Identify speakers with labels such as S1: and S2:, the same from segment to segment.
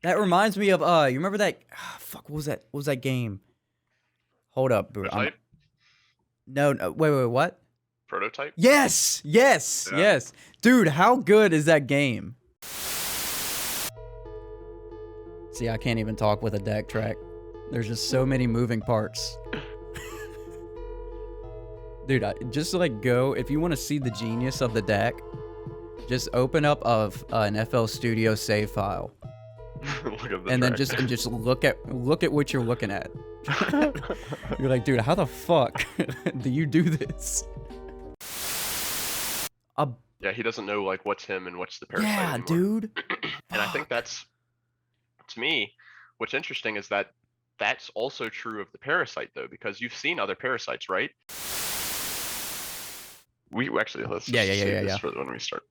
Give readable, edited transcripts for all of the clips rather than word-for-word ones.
S1: That reminds me of you remember that? Fuck, what was that? What was that game? Hold up, bro.
S2: Prototype?
S1: No, wait, what?
S2: Prototype?
S1: Yes,
S2: Yeah.
S1: dude. How good is that game? See, I can't even talk with a deck track. There's just so many moving parts. Dude, just like go, if you want to see the genius of the deck, just open up an FL Studio save file.
S2: Look at the
S1: And then
S2: track.
S1: just look at what you're looking at. You're like, dude, how the fuck do you do this?
S2: Yeah, he doesn't know like what's him and what's the Parasyte
S1: Yeah,
S2: anymore.
S1: dude.
S2: And I think that's, to me, what's interesting is that that's also true of the Parasyte though, because you've seen other Parasytes, right? We actually let's just save this for when we start.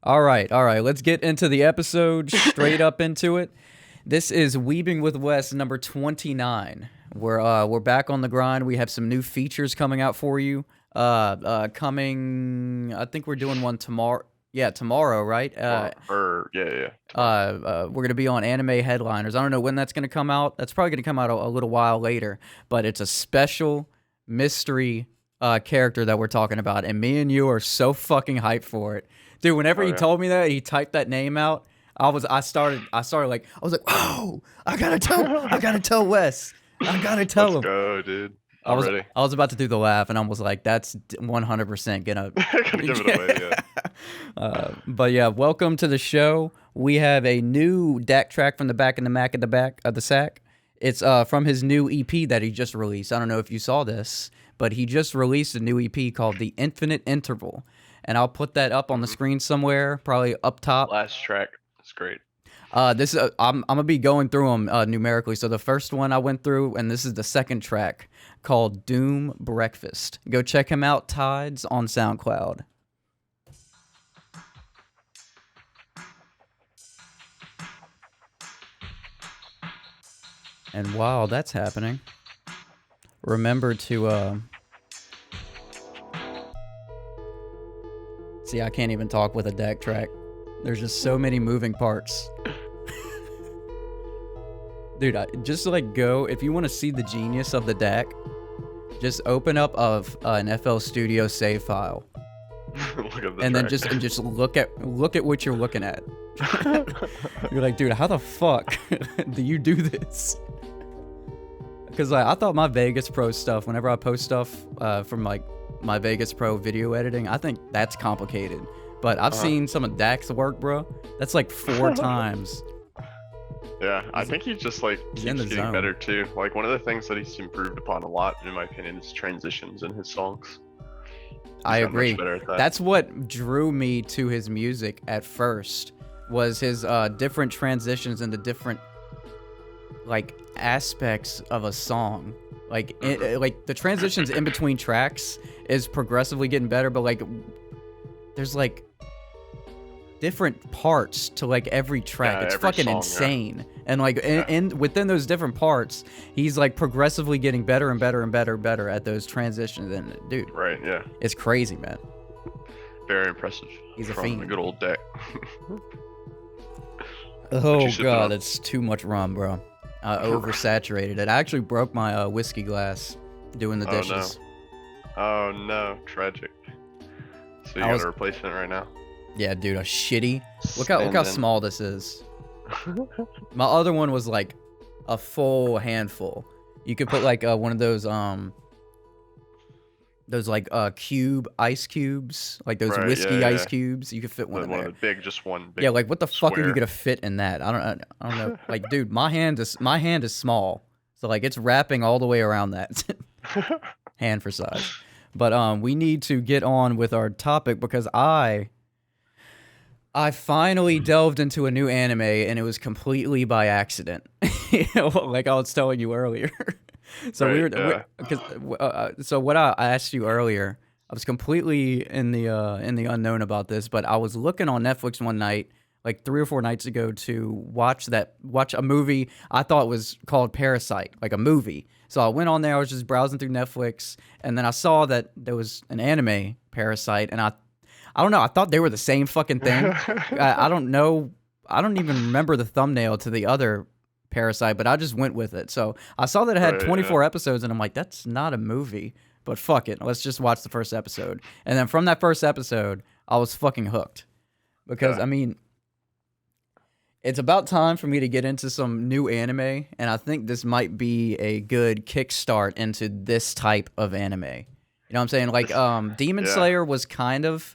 S1: All right. Let's get into the episode, straight up into it. This is Weebing with Wes, number 29. We're back on the grind. We have some new features coming out for you. Coming, I think we're doing one tomorrow. Yeah, tomorrow, right?
S2: We're
S1: gonna be on Anime Headliners. I don't know when that's gonna come out. That's probably gonna come out a little while later. But it's a special mystery character that we're talking about, and me and you are so fucking hyped for it, dude. Whenever he told me that, he typed that name out. I was like, oh, I gotta tell Wes. I gotta tell him.
S2: Let's go, dude. I'm ready.
S1: I was about to do the laugh, and I was like, that's 100% gonna
S2: give it away,
S1: yeah. But yeah, welcome to the show. We have a new deck track from the back of the sack. It's from his new EP that he just released. I don't know if you saw this, but he just released a new EP called The Infinite Interval. And I'll put that up on the screen somewhere, probably up top.
S2: Last track. That's great.
S1: This is I'm gonna be going through them numerically. So the first one I went through, and this is the second track called Doom Breakfast. Go check him out, Tides, on SoundCloud. And while that's happening, remember to see, I can't even talk with a deck track. There's just so many moving parts. Dude, just like go, if you want to see the genius of the deck, just open up an FL Studio save file.
S2: Look at the
S1: and
S2: track.
S1: then just look at what you're looking at. You're like, dude, how the fuck do you do this? Because I thought my Vegas Pro stuff, whenever I post stuff from like my Vegas Pro video editing, I think that's complicated. But I've seen some of Dak's work, bro. That's like 4 times.
S2: Yeah, I think he just like keeps getting better too. Like one of the things that he's improved upon a lot, in my opinion, is transitions in his songs.
S1: I agree. That's what drew me to his music at first, was his different transitions into different like aspects of a song. Like like the transitions in between tracks is progressively getting better, but like there's like different parts to like every track. It's fucking song, insane. Yeah. And like in within those different parts, he's like progressively getting better and better and better at those transitions. And dude,
S2: right, yeah,
S1: it's crazy, man.
S2: Very impressive.
S1: He's a
S2: from
S1: fiend.
S2: The good old deck.
S1: Oh god, that's too much rum, bro. I oversaturated it. I actually broke my whiskey glass doing the dishes.
S2: Oh no, tragic. So you got a replacement right now?
S1: Yeah, dude, a shitty. Look how small this is. My other one was like a full handful. You could put like one of those like ice cubes, like those whiskey ice cubes. You could fit one in there.
S2: Big, just one. Big
S1: yeah, like what the
S2: square.
S1: fuck are you gonna fit in that? I don't know. Like, dude, my hand is small, so like it's wrapping all the way around that. Hand for size. But we need to get on with our topic because I finally delved into a new anime, and it was completely by accident. Like I was telling you earlier. So so what I asked you earlier, I was completely in the unknown about this, but I was looking on Netflix one night, like 3 or 4 nights ago, to watch a movie I thought was called Parasyte, like a movie. So I went on there, I was just browsing through Netflix, and then I saw that there was an anime, Parasyte, and I don't know, I thought they were the same fucking thing. I don't know I don't even remember the thumbnail to the other Parasyte, but I just went with it. So I saw that it had 24 episodes, and I'm like, that's not a movie. But fuck it, let's just watch the first episode. And then from that first episode, I was fucking hooked. Because, I mean, it's about time for me to get into some new anime, and I think this might be a good kickstart into this type of anime. You know what I'm saying? Like, Demon Slayer was kind of...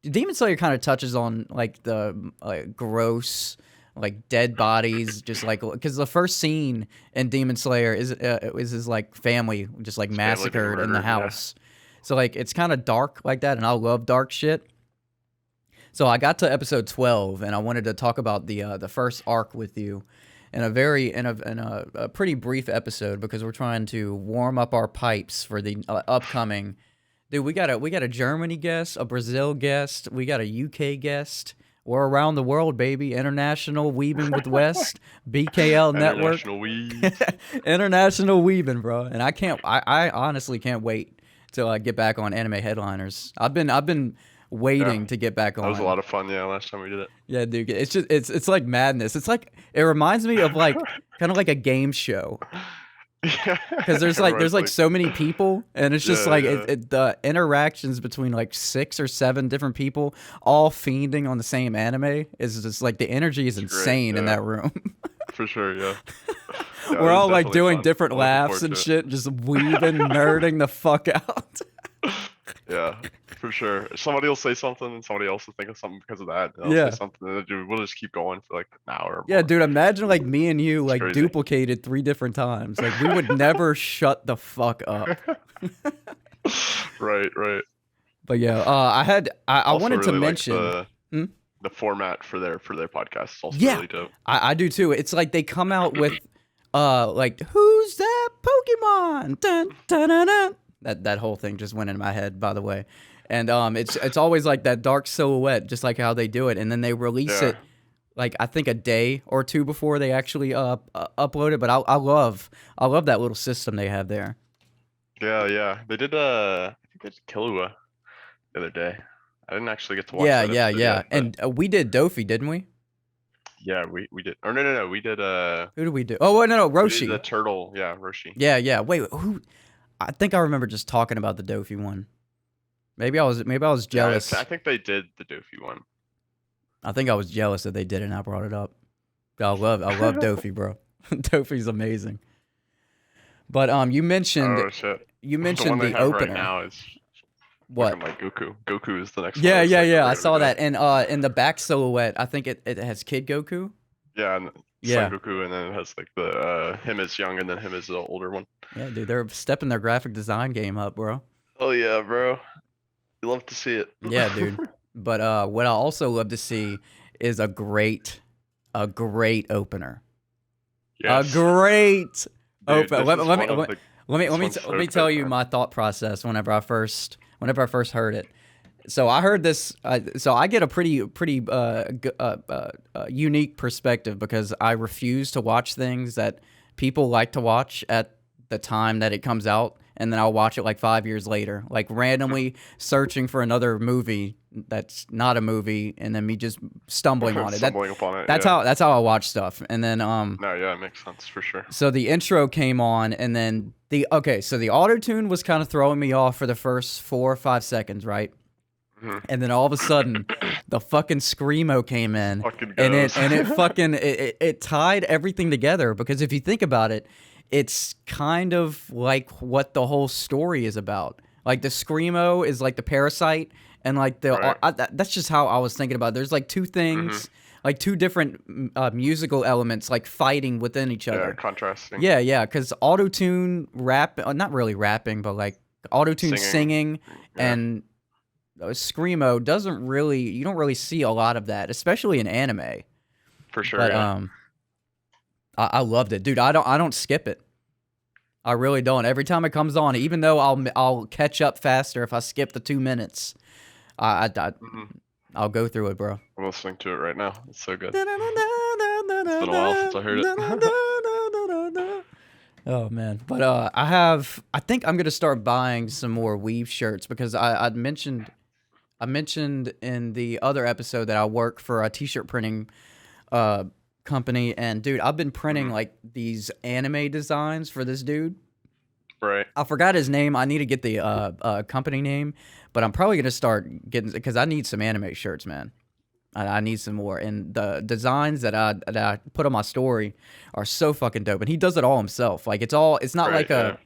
S1: Demon Slayer kind of touches on, like, the gross... like dead bodies, just like, because the first scene in Demon Slayer is his like family just like massacred in the house. So like it's kind of dark like that, and I love dark shit. So I got to episode 12, and I wanted to talk about the first arc with you in a pretty brief episode, because we're trying to warm up our pipes for the upcoming. Dude, we got a Germany guest, a Brazil guest, we got a UK guest. We're around the world, baby. International Weebing with West, BKL Network.
S2: International Weebing.
S1: International Weebing, bro. And I honestly can't wait till I get back on Anime Headliners. I've been waiting to get back on.
S2: That was a lot of fun, last time we did it.
S1: Yeah, dude. It's just it's like madness. It's like, it reminds me of like kind of like a game show. Because there's like so many people, and it's just the interactions between like 6 or 7 different people all fiending on the same anime is just like, the energy is insane in that room.
S2: For sure, yeah.
S1: We're all like doing different laughs and shit, just weaving, nerding the fuck out.
S2: Yeah, for sure. Somebody will say something, and somebody else will think of something because of that. Say something, and we'll just keep going for like an hour. Or more.
S1: Dude, imagine like me and you like duplicated 3 different times. Like we would never shut the fuck up.
S2: Right.
S1: But yeah, I wanted
S2: really
S1: to mention
S2: the format for their podcast is also really dope.
S1: I do too. It's like they come out with like, who's that Pokemon? Dun, dun, dun, dun. That whole thing just went in my head, by the way. And it's always like that dark silhouette, just like how they do it, and then they release it like, I think a day or 2 before they actually upload it. But I love that little system they have there.
S2: Yeah. They did I think they did Killua the other day. I didn't actually get to watch that.
S1: Yeah.
S2: Yet,
S1: and we did Dofi, didn't we?
S2: Yeah, we did. Or no, we did
S1: who did we do? Oh, no, Roshi.
S2: We did the turtle, Roshi.
S1: Yeah. Wait, who? I think I remember just talking about the Dofi one. Maybe I was jealous.
S2: I think they did the Dofi one.
S1: I think I was jealous that they did it, and I brought it up. I love Dofi, bro. Dofi's amazing. But you mentioned the opener.
S2: Right now is
S1: what?
S2: Like Goku. Goku is the next one.
S1: Yeah. I saw that, and in the back silhouette, I think it has Kid Goku.
S2: Yeah, and Son Goku, and then it has like the him as young, and then him as the older one.
S1: Yeah, dude, they're stepping their graphic design game up, bro.
S2: Oh yeah, bro. You love to see it.
S1: Yeah, dude. But what I also love to see is a great opener.
S2: Yes.
S1: A great opener. Let me tell you
S2: part.
S1: my thought process whenever I first heard it. So I heard this. So I get a pretty unique perspective, because I refuse to watch things that people like to watch at the time that it comes out, and then I'll watch it like 5 years later, like randomly searching for another movie that's not a movie, and then me just stumbling on it. That's how I watch stuff. And then
S2: it makes sense for sure.
S1: So the intro came on, and then the auto-tune was kind of throwing me off for the first 4 or 5 seconds, right? And then all of a sudden, the fucking screamo came in, and it tied everything together. Because if you think about it, it's kind of like what the whole story is about. Like the screamo is like the Parasyte, and like that's just how I was thinking about it. There's like 2 things, like 2 different musical elements, like fighting within each other.
S2: Yeah, contrasting.
S1: Yeah, because auto-tune not really rapping, but like auto-tune singing and screamo you don't really see a lot of that, especially in anime.
S2: For sure.
S1: But I loved it, dude. I don't skip it. I really don't. Every time it comes on, even though I'll catch up faster if I skip the 2 minutes, I'll go through it, bro.
S2: I'm listening to it right now. It's so good. It's been a while since I heard it.
S1: Oh man, but I think I'm gonna start buying some more Weave shirts, because I mentioned in the other episode that I work for a t-shirt printing company, and dude, I've been printing
S2: Mhm.
S1: like these anime designs for this dude.
S2: Right.
S1: I forgot his name. I need to get the company name, but I'm probably gonna start getting because I need some anime shirts, man. I need some more, and the designs that I put on my story are so fucking dope. And he does it all himself. Like it's not
S2: Right.
S1: like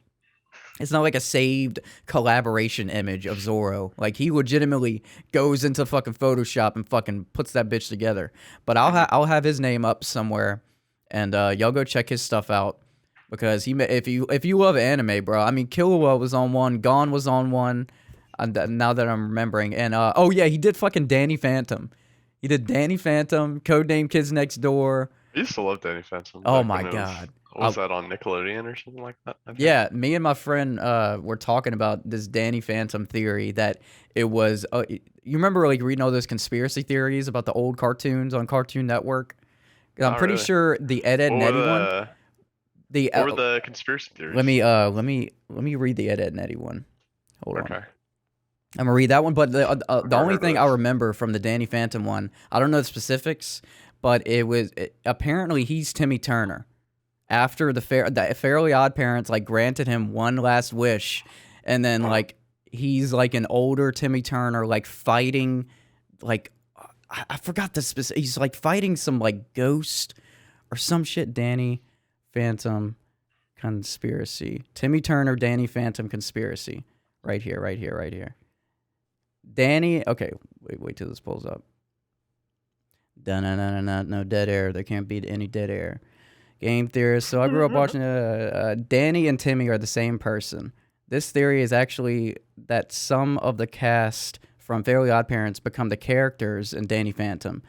S1: it's not like a saved collaboration image of Zoro. Like he legitimately goes into fucking Photoshop and fucking puts that bitch together. But I'll have his name up somewhere, and y'all go check his stuff out because if you love anime, bro. I mean, Killua was on one, Gon was on one. Now that I'm remembering, and oh yeah, he did fucking Danny Phantom. He did Danny Phantom, Codename Kids Next Door.
S2: I used to love Danny Phantom.
S1: Oh
S2: Back
S1: my
S2: when
S1: god.
S2: Was that on Nickelodeon or something like that? I think?
S1: Yeah, me and my friend were talking about this Danny Phantom theory that it was. You remember like reading all those conspiracy theories about the old cartoons on Cartoon Network? I'm
S2: Not
S1: pretty
S2: really.
S1: sure the Ed
S2: What were
S1: Netty one.
S2: the what were the conspiracy theories?
S1: Let me read the Ed Netty one. Hold on.
S2: Okay.
S1: I'm gonna read that one, but the only
S2: heard
S1: thing
S2: of
S1: I
S2: this.
S1: remember from the Danny Phantom one, I don't know the specifics, but apparently he's Timmy Turner. After the Fairly Odd Parents like granted him one last wish, and then like he's like an older Timmy Turner like fighting, like I forgot the specific. He's like fighting some like ghost or some shit. Danny Phantom conspiracy. Timmy Turner, Danny Phantom conspiracy. Right here, right here, right here. Danny, okay, wait till this pulls up. No dead air. There can't be any dead air. Game theorist. So I grew up watching. Danny and Timmy are the same person. This theory is actually that some of the cast from Fairly Odd Parents become the characters in Danny Phantom.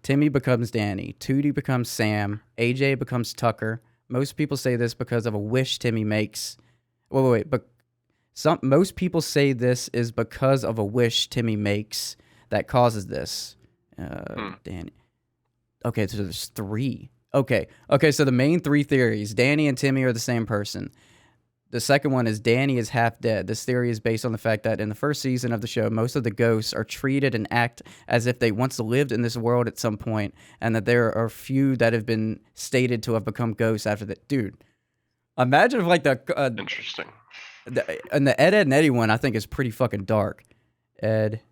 S1: Timmy becomes Danny. Tootie becomes Sam. AJ becomes Tucker. Most people say this because of a wish Timmy makes. Wait. But most people say this is because of a wish Timmy makes that causes this. Danny. Okay, so there's 3. Okay, so the main 3 theories, Danny and Timmy are the same person. The second one is Danny is half dead. This theory is based on the fact that in the first season of the show, most of the ghosts are treated and act as if they once lived in this world at some point, and that there are few that have been stated to have become ghosts after that. Dude, imagine if like the...
S2: Interesting.
S1: And the Ed and Eddie one, I think, is pretty fucking dark. Ed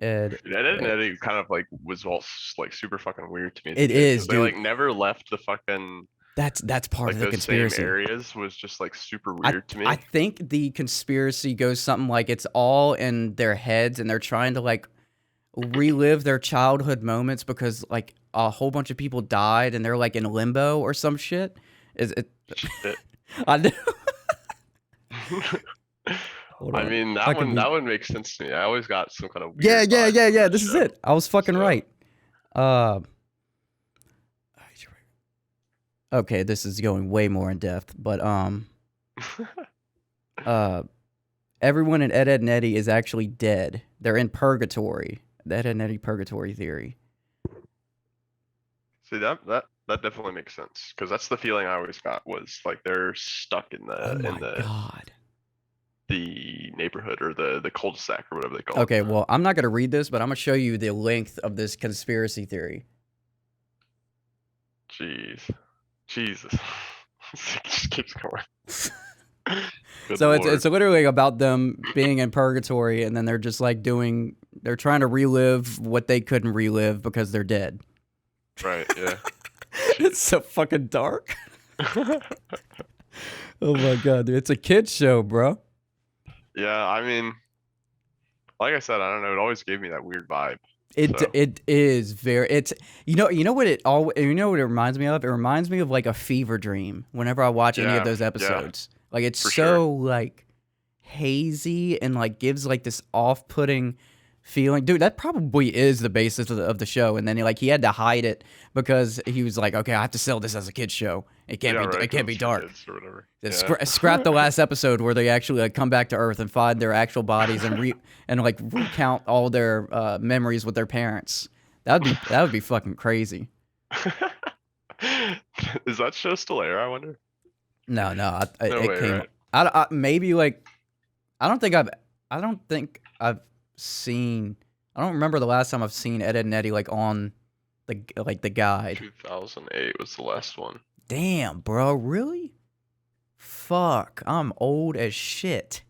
S2: and Eddie kind of like was all like super fucking weird to me.
S1: It is,
S2: they
S1: dude.
S2: like never left the fucking.
S1: That's part
S2: like
S1: of the
S2: those
S1: conspiracy.
S2: Same areas was just like super weird to me.
S1: I think the conspiracy goes something like it's all in their heads and they're trying to like relive their childhood moments because like a whole bunch of people died and they're like in limbo or some shit. Is it?
S2: Shit.
S1: I know.
S2: I mean that one makes sense to me. I always got some kind of weird
S1: yeah. This is it. I was fucking right. Okay, this is going way more in depth, but everyone in Ed, Edd n Eddy is actually dead. They're in purgatory. The Ed, Edd n Eddy purgatory theory.
S2: See that definitely makes sense because that's the feeling I always got was like they're stuck in the neighborhood or the cul-de-sac or whatever they call it.
S1: Okay, well, I'm not gonna read this, but I'm gonna show you the length of this conspiracy theory.
S2: Jesus. It just keeps going.
S1: So it's literally about them being in purgatory and then they're just like they're trying to relive what they couldn't relive because they're dead.
S2: Right, yeah.
S1: It's so fucking dark. Oh my god, dude. It's a kid's show, bro.
S2: Yeah, I mean, like I said, I don't know. It always gave me that weird vibe.
S1: It is very you know what it reminds me of? It reminds me of like a fever dream whenever I watch any of those episodes. Yeah, like it's so like hazy and like gives like this off-putting feeling. Dude, that probably is the basis of the show. And then he had to hide it because he was like, okay, I have to sell this as a kid's show. It can't be dark.
S2: Or whatever.
S1: Scrap the last episode where they actually like come back to Earth and find their actual bodies and like recount all their memories with their parents. That would be fucking crazy.
S2: Is that show still air? I wonder.
S1: No, it came.
S2: Right?
S1: Maybe like I don't think I've seen. I don't remember the last time I've seen Ed, Edd n Eddy like on the guide.
S2: 2008 was the last one.
S1: Damn, bro, really? Fuck, I'm old as shit.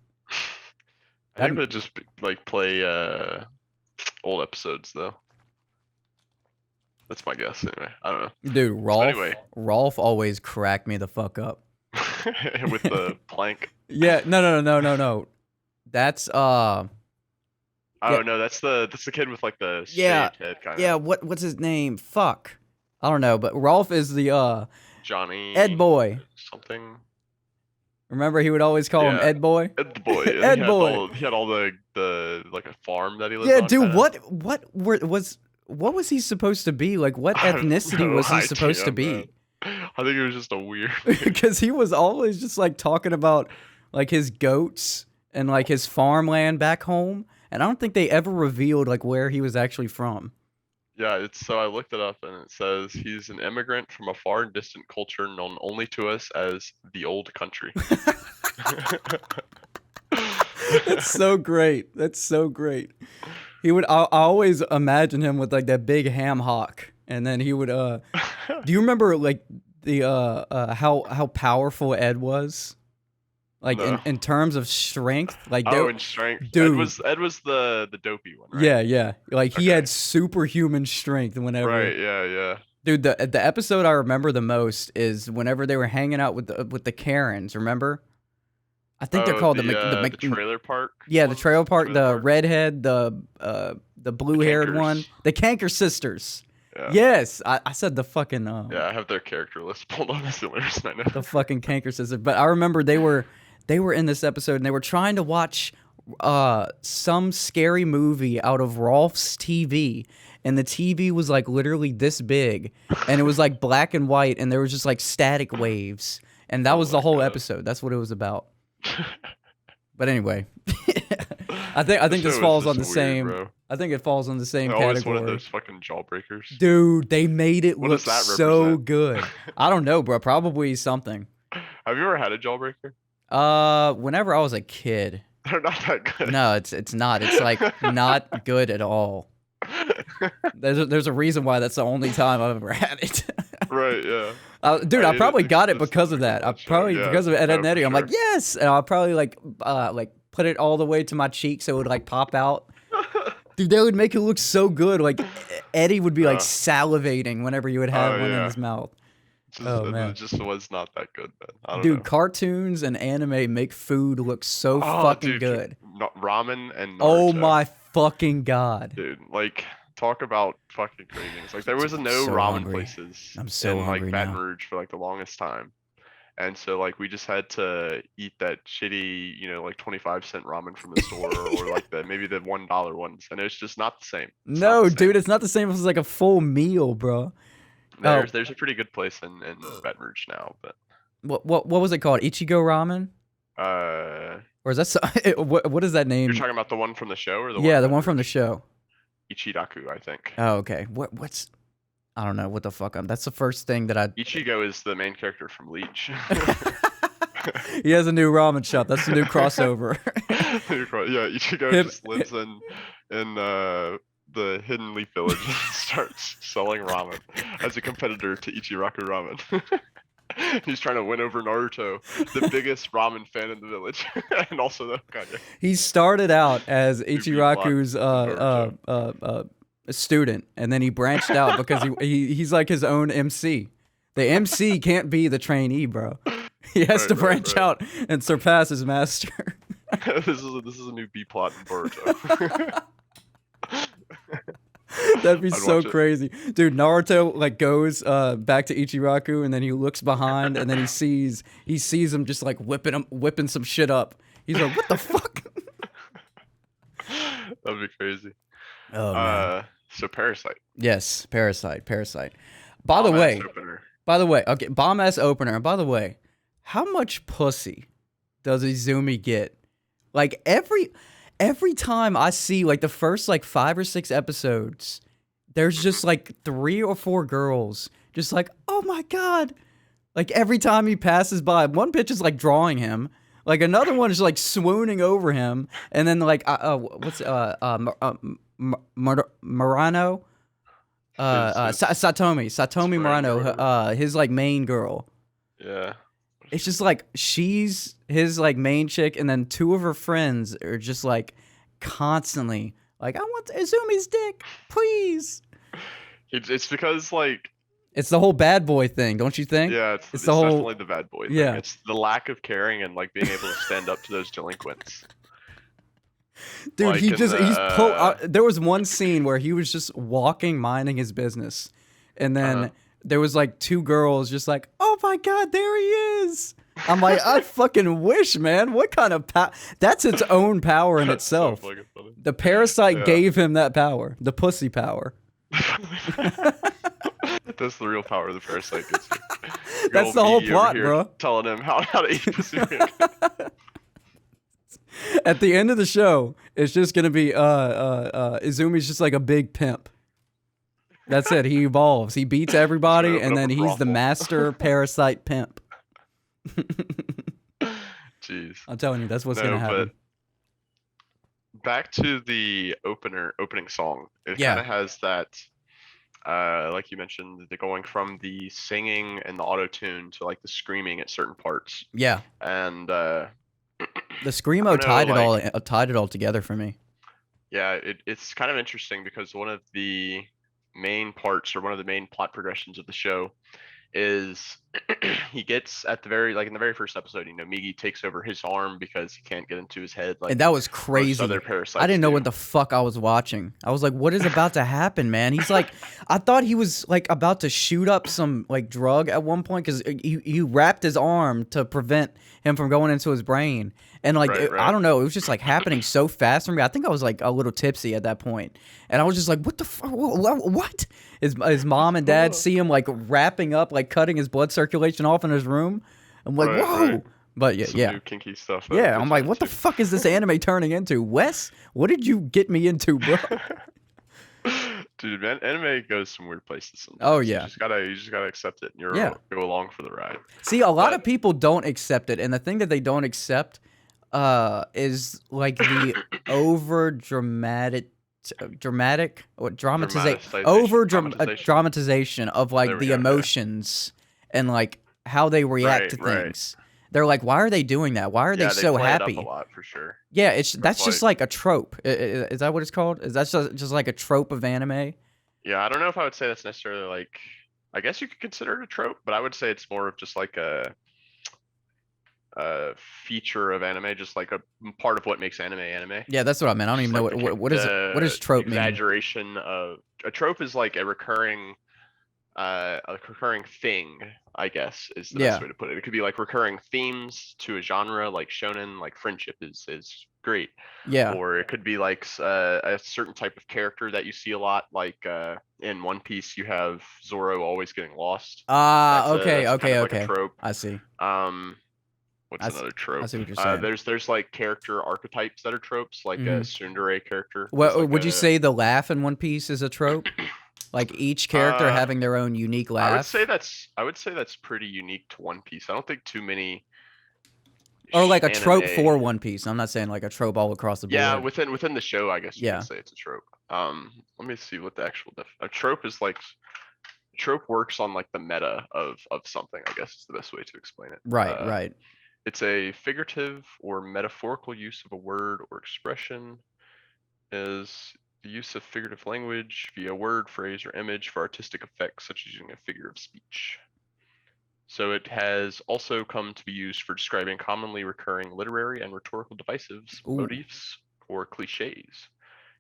S2: I think they just like play old episodes though. That's my guess anyway. I don't know.
S1: Dude, Rolf.
S2: So anyway.
S1: Rolf always cracked me the fuck up.
S2: With the plank.
S1: Yeah, no. That's
S2: Oh no, that's the kid with like the shaved head kind of.
S1: Yeah, what's his name? Fuck. I don't know, but Rolf is the
S2: Johnny
S1: Ed Boy.
S2: Something.
S1: Remember he would always call him Ed Boy?
S2: Ed Boy.
S1: Ed Boy.
S2: He had all the like a farm that he lived on.
S1: Yeah, dude, what was he supposed to be? Like what ethnicity was he supposed to be?
S2: I think it was just a weird
S1: because he was always just like talking about like his goats and like his farmland back home, and I don't think they ever revealed like where he was actually from.
S2: Yeah, so I looked it up and it says he's an immigrant from a far and distant culture known only to us as the old country.
S1: That's so great. That's so great. I always imagine him with like that big ham hock, and then he would do you remember like the how powerful Ed was? Like
S2: no.
S1: in terms of strength, like
S2: in strength,
S1: dude.
S2: Ed was the dopey one, right?
S1: Yeah. Like he had superhuman strength whenever.
S2: Right. Yeah.
S1: Dude, the episode I remember the most is whenever they were hanging out with the Karens. Remember? I think they're called
S2: the trailer park.
S1: Yeah, the trailer park. The redhead, the blue-haired one, the Canker Sisters. Yeah. Yes, I said the fucking.
S2: Yeah, I have their character list pulled on the similars. I know.
S1: The fucking Canker Sisters, but I remember they were in this episode and they were trying to watch some scary movie out of Rolf's TV, and the TV was like literally this big, and it was like black and white, and there was just like static waves, and that was the whole episode. That's what it was about. But anyway, I think this falls on the same.
S2: Bro.
S1: I think it falls on the same category.
S2: Always one of those fucking jawbreakers.
S1: Dude, they made it look so good. I don't know, bro. Probably something.
S2: Have you ever had a jawbreaker?
S1: Whenever I was a kid.
S2: They're not that good.
S1: No, it's not. It's like not good at all. There's a reason why that's the only time I've ever had it.
S2: Right, yeah.
S1: Dude, I probably got it because of that. Because of Ed and Eddie. I'm like, yes, and I'll probably like put it all the way to my cheek so it would like pop out. Dude, that would make it look so good. Like Eddie would be like salivating whenever you would have one in his mouth. Man.
S2: It just was not that good, man. I don't know.
S1: Cartoons and anime make food look so fucking good.
S2: Ramen and Naruto.
S1: Oh my fucking god.
S2: Dude, like talk about fucking cravings. Like there was no ramen places in like Baton Rouge for like the longest time. And so like we just had to eat that shitty, like 25-cent ramen from the store or like maybe the $1 ones, and it's just not the same.
S1: Dude, it's not the same as like a full meal, bro.
S2: There's a pretty good place in Baton Rouge now, but
S1: what was it called? Ichigo Ramen? Or is that what is that name?
S2: You're talking about the one from the show, or
S1: the one from the show?
S2: Ichiraku, I think.
S1: Oh, okay. What's I don't know what the fuck. That's the first thing that I.
S2: Ichigo is the main character from Bleach.
S1: He has a new ramen shop. That's the new crossover.
S2: Yeah, Ichigo just lives in the Hidden Leaf Village and starts selling ramen as a competitor to Ichiraku Ramen. He's trying to win over Naruto, the biggest ramen fan in the village, and also the Hokage.
S1: He started out as Ichiraku's student, and then he branched out because he's like his own MC. The MC can't be the trainee, bro. He has to branch out and surpass his master.
S2: This is a new B plot in Boruto.
S1: That'd be so crazy. Dude, Naruto like goes back to Ichiraku, and then he looks behind, and then he sees him just like whipping some shit up. He's like, what the fuck?
S2: That'd be crazy.
S1: Oh man.
S2: So Parasyte.
S1: Yes, Parasyte. By the way, okay, bomb ass opener. And by the way, how much pussy does Izumi get? Like every time I see like the first like 5 or 6 episodes, there's just like 3 or 4 girls just like, oh my god. Like every time he passes by, one bitch is like drawing him, like another one is like swooning over him, and then like Murano, Satomi Murano, his like main girl.
S2: Yeah.
S1: It's just like she's his like main chick, and then two of her friends are just like constantly like, I want Izumi's dick, please.
S2: It's because like
S1: it's the whole bad boy thing, don't you think?
S2: Yeah, it's
S1: the whole
S2: definitely the bad boy thing. Yeah. It's the lack of caring and like being able to stand up to those delinquents.
S1: Dude, like he's there was one scene where he was just walking, minding his business, and then there was like two girls just like, oh my god, there he is. I'm like, I fucking wish, man. What kind of power? That's its own power in itself. So the Parasyte gave him that power, the pussy power.
S2: That's the real power the Parasyte gets you.
S1: That's the whole plot, bro.
S2: Telling him how to eat pussy.
S1: At the end of the show, it's just gonna be Izumi's just like a big pimp. That's it. He evolves. He beats everybody, and then he's the master Parasyte pimp.
S2: Jeez.
S1: I'm telling you, that's what's gonna happen.
S2: But back to the opening song. It kind of has that, like you mentioned, the going from the singing and the auto tune to like the screaming at certain parts.
S1: Yeah.
S2: And
S1: the screamo tied it all together for me.
S2: Yeah, it's kind of interesting because one of the main parts or one of the main plot progressions of the show is he gets at the in the very first episode, Migi takes over his arm because he can't get into his head.
S1: And that was crazy.
S2: Other Parasytes
S1: I didn't know what the fuck I was watching. I was like, what is about to happen, man? He's like, I thought he was like about to shoot up some like drug at one point because he wrapped his arm to prevent him from going into his brain. And like, I don't know, it was just like happening so fast for me. I think I was like a little tipsy at that point. And I was just like, what the fuck? What? His mom and dad see him like wrapping up, like cutting his blood circulation off in his room. I'm like, whoa. Right. But
S2: some new kinky stuff.
S1: Yeah, I'm like, what the fuck is this anime turning into? Wes, what did you get me into, bro?
S2: Dude, man, anime goes some weird places sometimes.
S1: Oh yeah.
S2: You just gotta accept it and go along for the ride.
S1: See, a lot of people don't accept it, and the thing that they don't accept is like the over dramatization of like the emotions and like how they react to things. They're like, why are they doing that? Why are they so happy?
S2: It up a lot, for sure.
S1: Yeah, that's just like a trope. Is that what it's called? Is that just like a trope of anime?
S2: Yeah, I don't know if I would say that's necessarily like. I guess you could consider it a trope, but I would say it's more of just like a feature of anime, just like a part of what makes anime.
S1: Yeah, that's what I meant. I don't even know what does trope mean.
S2: Exaggeration of a trope is like a recurring thing, I guess, is the best way to put it. It could be like recurring themes to a genre, like shonen, like friendship is great.
S1: Yeah.
S2: Or it could be like a certain type of character that you see a lot, like in One Piece, you have Zoro always getting lost.
S1: Okay.
S2: Like a trope.
S1: I see.
S2: What's another trope?
S1: I see what you're saying.
S2: There's like character archetypes that are tropes, like a tsundere character.
S1: Well, would you say the laugh in One Piece is a trope? Like each character having their own unique laugh.
S2: I would say that's pretty unique to One Piece. I don't think too many.
S1: Or like a trope for One Piece. I'm not saying like a trope all across the board.
S2: Yeah, within the show, I guess you can say it's a trope. Let me see what the actual a trope is like. Trope works on like the meta of something, I guess is the best way to explain it.
S1: Right.
S2: It's a figurative or metaphorical use of a word or expression. Is the use of figurative language via word, phrase, or image for artistic effects, such as using a figure of speech. So it has also come to be used for describing commonly recurring literary and rhetorical devices, motifs, or cliches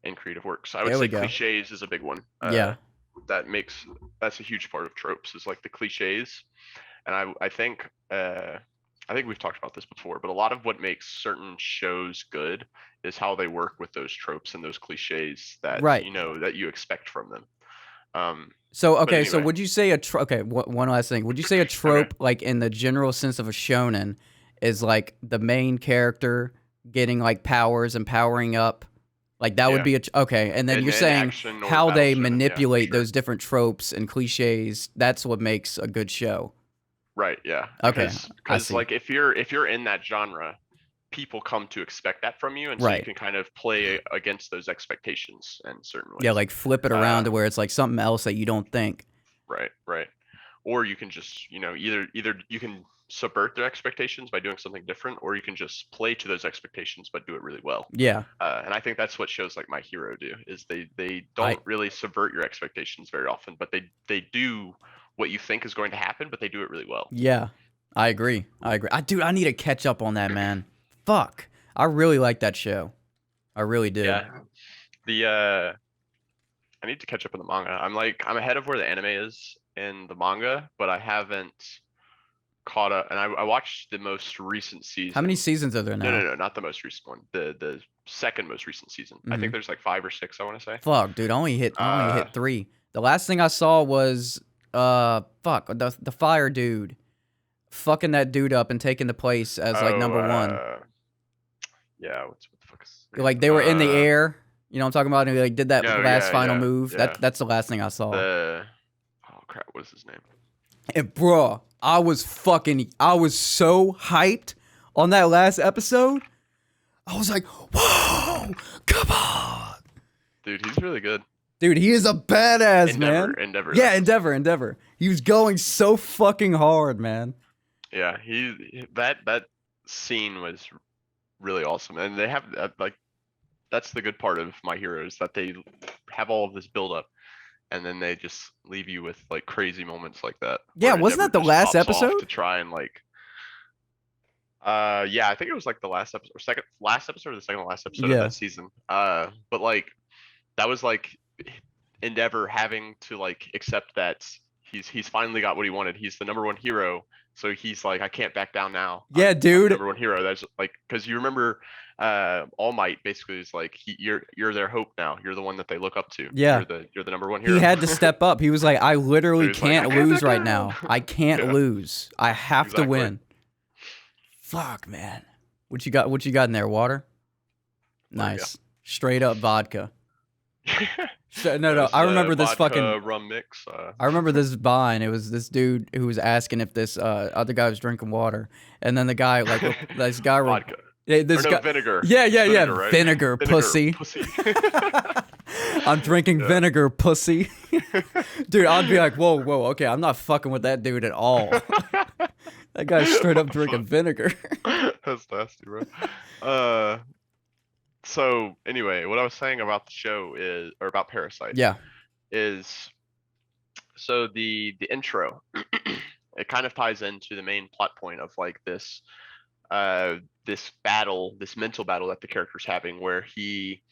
S2: in creative works. I would say cliches is a big one. That's a huge part of tropes, is like the cliches. And I think we've talked about this before, but a lot of what makes certain shows good is how they work with those tropes and those cliches that that you expect from them. So
S1: would you say one last thing. Would you say a trope, like in the general sense of a shonen, is like the main character getting like powers and powering up? Like that would be and then you're saying how they manipulate those different tropes and cliches, that's what makes a good show.
S2: Right, yeah.
S1: Okay.
S2: Because like if you're in that genre, people come to expect that from you, and so
S1: Right.
S2: you can kind of play against those expectations in certain ways.
S1: Yeah, like flip it around to where it's like something else that you don't think.
S2: Right. Or you can just, either you can subvert their expectations by doing something different, or you can just play to those expectations but do it really well.
S1: Yeah.
S2: And I think that's what shows like My Hero do, is they don't really subvert your expectations very often, but they do what you think is going to happen, but they do it really well.
S1: Yeah, I agree. Dude, I need to catch up on that, man. Fuck. I really like that show. I really do.
S2: Yeah. I need to catch up on the manga. I'm ahead of where the anime is in the manga, but I haven't caught up. And I watched the most recent season.
S1: How many seasons are there now?
S2: No, not the most recent one. The second most recent season. I think there's like 5 or 6, I want to say.
S1: Fuck, dude, I only hit 3. The last thing I saw was the fire dude fucking that dude up and taking the place as like number 1.
S2: Yeah, what the fuck is
S1: like they were in the air. You know what I'm talking about? And he like did that final move.
S2: Yeah.
S1: That's the last thing I saw.
S2: Oh crap, what is his name?
S1: And bro, I was so hyped on that last episode. I was like, whoa, come on.
S2: Dude, he's really good.
S1: Dude, he is a badass, man.
S2: Endeavor.
S1: Yeah, Endeavor. He was going so fucking hard, man.
S2: Yeah, that scene was really awesome. And they have like, that's the good part of My Hero, is that they have all of this build up, and then they just leave you with like crazy moments like that.
S1: Yeah, wasn't that the last episode?
S2: To try and like, yeah, I think it was like the last episode, or last episode, or the second to last episode of that season. But like, that was like Endeavor having to like accept that he's finally got what he wanted. He's the number 1 hero, so he's like, I can't back down now.
S1: Yeah, dude.
S2: I'm number 1 hero. That's like, because you remember, All Might basically is like, you're their hope now. You're the one that they look up to.
S1: Yeah,
S2: you're the number 1 hero.
S1: He had to step up. He was like, I literally can't lose right now. I can't lose. I have to win. Fuck, man. What you got in there? Water? Nice. Straight up vodka. No. I remember this fucking
S2: rum mix.
S1: I remember this vine. It was this dude who was asking if this other guy was drinking water, and then the guy this guy
S2: vodka. Vinegar.
S1: Yeah.
S2: Right?
S1: Vinegar, pussy. I'm drinking vinegar, pussy. Dude, I'd be like, whoa, okay, I'm not fucking with that dude at all. That guy's straight up drinking vinegar.
S2: That's nasty, bro. So anyway, what I was saying about the show or about Parasyte.
S1: Yeah.
S2: Is so the intro, it kind of ties into the main plot point of like this mental battle that the character's having, where he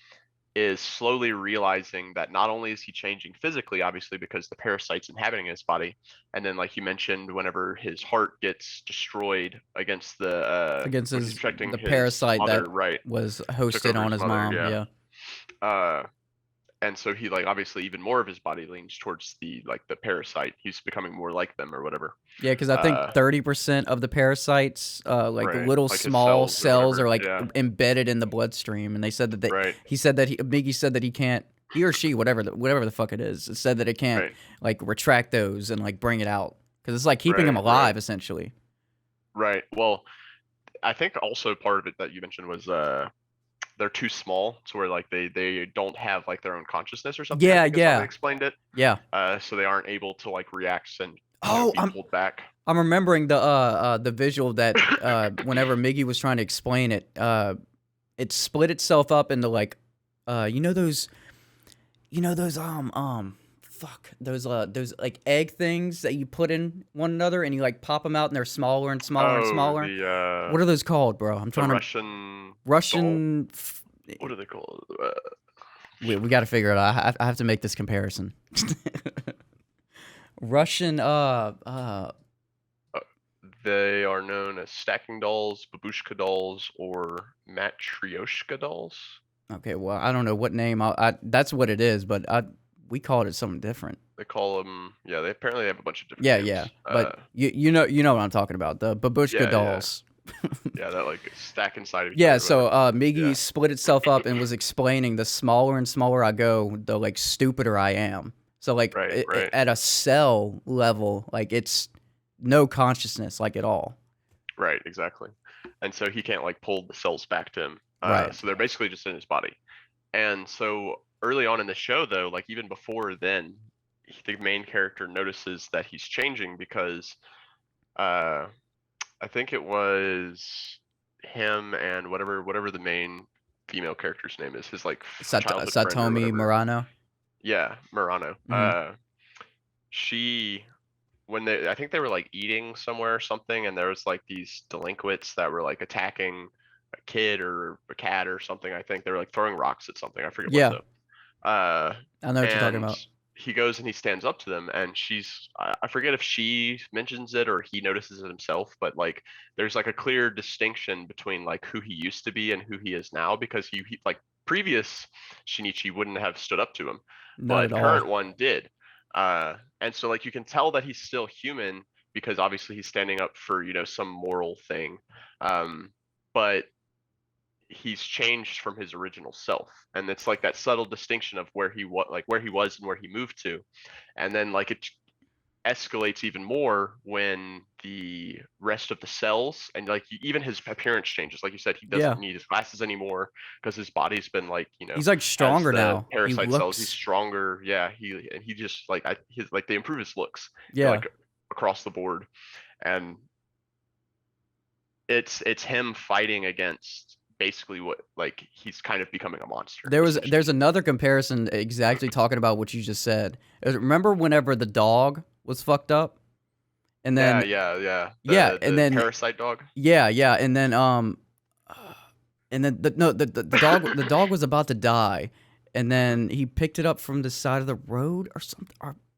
S2: is slowly realizing that not only is he changing physically, obviously, because the parasite's inhabiting his body, and then like you mentioned, whenever his heart gets destroyed against the
S1: parasite
S2: mother,
S1: that was hosted on his mom. Yeah.
S2: And so he like, obviously even more of his body leans towards the parasite. He's becoming more like them or whatever.
S1: Yeah, because I think 30% of the parasites, little like small cells are like embedded in the bloodstream, and they said that Miggy said that he or she, whatever the fuck it is, said that it can't like retract those and like bring it out, because it's like keeping him alive essentially.
S2: Right. Well, I think also part of it that you mentioned was they're too small to where like they don't have like their own consciousness or something.
S1: Yeah.
S2: They explained it.
S1: Yeah.
S2: So they aren't able to like react and be pulled back.
S1: I'm remembering the visual that whenever Miggy was trying to explain it, it split itself up into like those like egg things that you put in one another and you like pop them out and they're smaller and smaller and smaller. What are those called, bro? I'm trying
S2: to
S1: Russian.
S2: What are they called?
S1: We got to figure it out. I have to make this comparison. Russian.
S2: They are known as stacking dolls, babushka dolls, or matryoshka dolls.
S1: Okay, well, I don't know what name. That's what it is, but we called it something different.
S2: They call them. Yeah, they apparently have a bunch of different.
S1: Yeah,
S2: names.
S1: Yeah. But you know what I'm talking about. The babushka dolls.
S2: Yeah, that like stack inside of each
S1: other. So Miggy split itself up and was explaining the smaller and smaller I go, the like stupider I am. So like at a cell level, like it's no consciousness like at all.
S2: Right, exactly. and so he can't like pull the cells back to him.
S1: Right.
S2: So they're basically just in his body. And so early on in the show, though, like even before then, the main character notices that he's changing because I think it was him and whatever the main female character's name is, his like childhood friend or
S1: Satomi
S2: whatever.
S1: Murano.
S2: Yeah, Murano.
S1: Mm-hmm.
S2: I think they were like eating somewhere or something, and there was like these delinquents that were like attacking a kid or a cat or something. I think they were like throwing rocks at something. I forget what though.
S1: I know what you're talking about.
S2: He goes and he stands up to them, and I forget if she mentions it or he notices it himself, but like there's like a clear distinction between like who he used to be and who he is now, because he like previous Shinichi wouldn't have stood up to him, but current one did. And so like you can tell that he's still human because obviously he's standing up for, you know, some moral thing. But he's changed from his original self, and it's like that subtle distinction of where he was and where he moved to. And then like it escalates even more when the rest of the cells and like even his appearance changes. Like you said, he doesn't need his glasses anymore because his body's been like, you know,
S1: he's like stronger now.
S2: Parasyte cells, he's stronger. Yeah, he just like they improve his looks.
S1: Yeah,
S2: like across the board. And it's him fighting against basically what, like, he's kind of becoming a monster.
S1: There's another comparison exactly talking about what you just said. Remember whenever the dog was fucked up, and then
S2: the
S1: and then
S2: Parasyte dog.
S1: Yeah, and then the dog was about to die, and then he picked it up from the side of the road or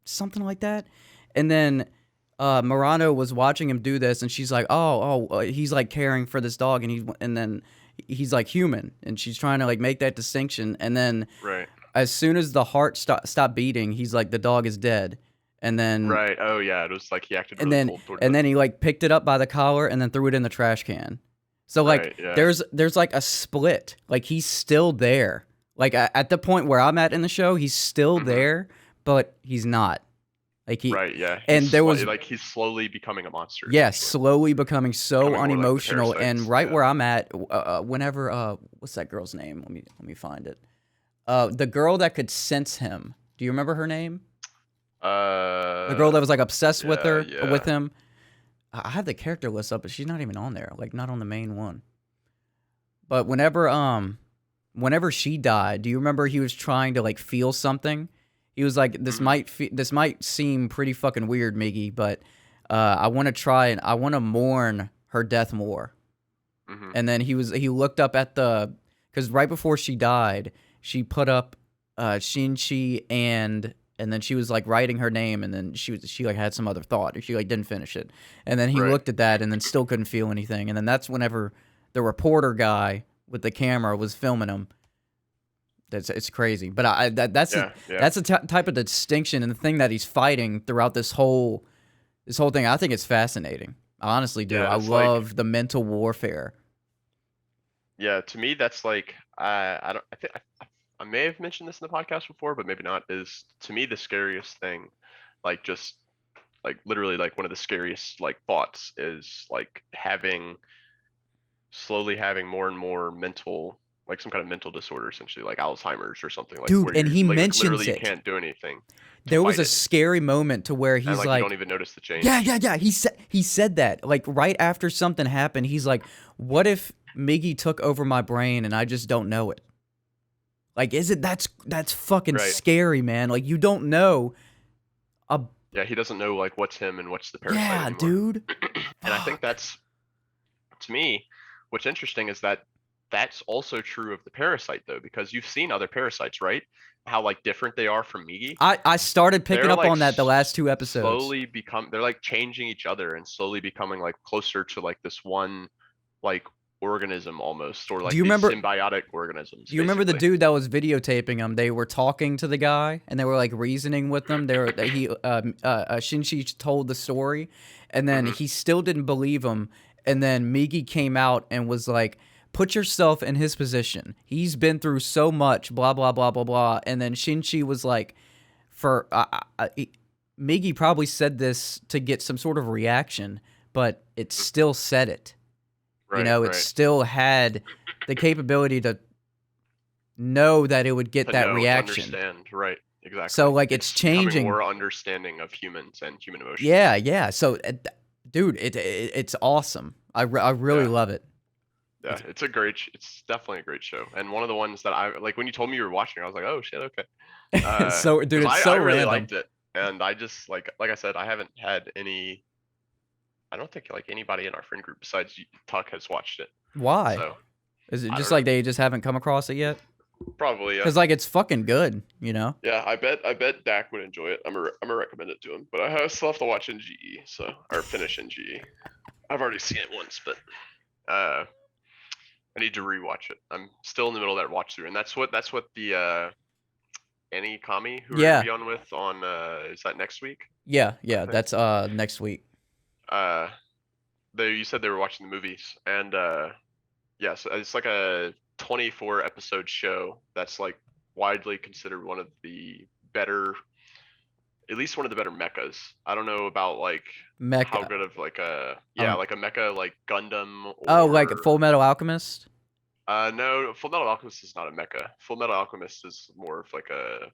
S1: something like that, and then Murano was watching him do this, and she's like, he's like caring for this dog, and then he's like human, and she's trying to like make that distinction, and then as soon as the heart stopped beating, he's like, the dog is dead, and then
S2: it was like he acted
S1: and
S2: really
S1: then
S2: cold toward
S1: and then he like picked it up by the collar and then threw it in the trash can. So like there's like a split, like he's still there, like at the point where I'm at in the show, he's still there, but he's not. Like and there was
S2: like he's slowly becoming a monster.
S1: Yeah, slowly becoming so unemotional, like and where I'm at, whenever what's that girl's name? Let me find it. The girl that could sense him. Do you remember her name? The girl that was like obsessed with him. I have the character list up, but she's not even on there. Like not on the main one. But whenever she died, do you remember he was trying to like feel something? He was like, this might seem pretty fucking weird, Miggy, but I want to try and I want to mourn her death more. And then he looked up at because right before she died, she put up Shinchi and then she was like writing her name, and then she like had some other thought, or she like didn't finish it. And then he looked at that and then still couldn't feel anything. And then that's whenever the reporter guy with the camera was filming him. It's crazy, but that's a type of distinction and the thing that he's fighting throughout this whole thing. I think it's fascinating. I honestly do. I love the mental warfare.
S2: Yeah, to me, that's like I think I may have mentioned this in the podcast before, but maybe not. Is to me the scariest thing, like just like literally like one of the scariest like thoughts is like slowly having more and more mental. Like some kind of mental disorder, essentially, like Alzheimer's or something. Like,
S1: dude, and he mentions
S2: literally you can't do anything.
S1: There was a scary moment to where he's like,
S2: you don't even notice the change.
S1: Yeah. He said that like right after something happened. He's like, what if Miggy took over my brain and I just don't know it? Like, that's fucking scary, man. Like you don't know.
S2: Yeah, he doesn't know like what's him and what's the Parasyte.
S1: Yeah,
S2: anymore.
S1: Dude.
S2: And I think that's, to me, what's interesting is that. That's also true of the Parasyte, though, because you've seen other Parasytes, right? How like different they are from Miggy.
S1: I started picking up on that the last 2 episodes.
S2: They're like changing each other and slowly becoming like closer to like this one like organism almost, or like symbiotic organisms.
S1: Do you remember the dude that was videotaping him? They were talking to the guy and they were like reasoning with him. Shinchi told the story, and then he still didn't believe him. And then Miggy came out and was like, put yourself in his position. He's been through so much, blah, blah, blah, blah, blah. And then Shinchi was like, Miggy probably said this to get some sort of reaction, but it still said it. You know, it still had the capability to know that it would get that reaction.
S2: To understand, right? Exactly.
S1: So like it's changing.
S2: More understanding of humans and human emotions.
S1: Yeah, yeah. So, dude, it's awesome. I really love it.
S2: Yeah, it's definitely a great show, and one of the ones that I like. When you told me you were watching, I was like, oh shit, okay.
S1: So, dude, it's so
S2: I really
S1: random.
S2: liked it, and I just like I said, I haven't had any. I don't think like anybody in our friend group besides Tuck has watched it.
S1: Why?
S2: So,
S1: is it just like they just haven't come across it yet?
S2: Probably, yeah.
S1: Because like it's fucking good, you know.
S2: Yeah, I bet Dak would enjoy it. I'm gonna recommend it to him, but I still have to watch NGE, or finish NGE. I've already seen it once, but I need to rewatch it. I'm still in the middle of that watch through, and that's what the Annie Kami who we're gonna be on with on is that next week?
S1: Yeah, that's next week.
S2: You said they were watching the movies, and yeah, so it's like a 24 episode show that's like widely considered one of the better, at least one of the better mechas. I don't know about like how good of like a like a mecha like Gundam. Or,
S1: like Fullmetal Alchemist.
S2: No, Fullmetal Alchemist is not a mecha. Fullmetal Alchemist is more of like a.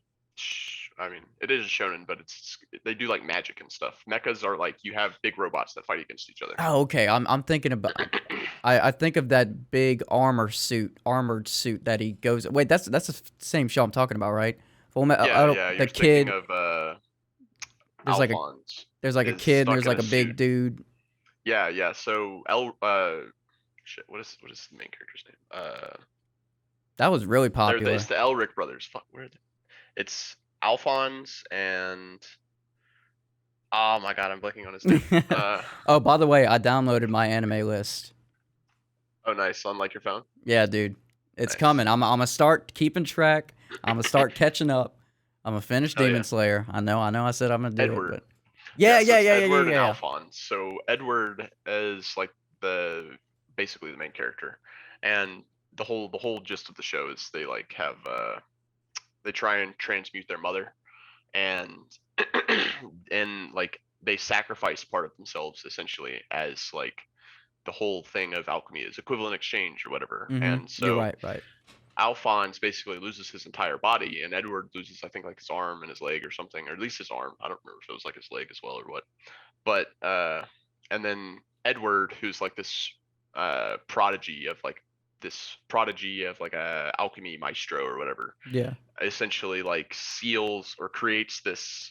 S2: I mean, it is a shonen, but they do like magic and stuff. Mechas are like you have big robots that fight against each other.
S1: Oh, okay. I'm thinking about. I think of that big armored suit that he goes. Wait, that's the same show I'm talking about, right?
S2: Yeah, yeah. You're thinking of
S1: there's like a kid. And there's like a big dude.
S2: Yeah, yeah. So shit. What is the main character's name?
S1: That was really popular.
S2: It's the Elric brothers. Fuck, where are they? It's Alphonse and oh my god, I'm blanking on his name.
S1: Oh, by the way, I downloaded my anime list.
S2: Oh, nice. On like your phone?
S1: Yeah, dude. It's coming. I'm gonna start keeping track. I'm gonna start catching up. I'm gonna finish Demon Slayer. I know. I said I'm gonna do
S2: Edward.
S1: it. But... Yeah.
S2: Edward and Alphonse. So Edward is like basically the main character, and the whole gist of the show is they like have they try and transmute their mother, and and like they sacrifice part of themselves essentially as like the whole thing of alchemy is equivalent exchange or whatever.
S1: Mm-hmm.
S2: And so
S1: you're right.
S2: Alphonse basically loses his entire body, and Edward loses I think like his arm and his leg or something, or at least his arm. I don't remember if it was like his leg as well or what. But and then Edward, who's like this prodigy of a alchemy maestro or whatever.
S1: Yeah.
S2: Essentially like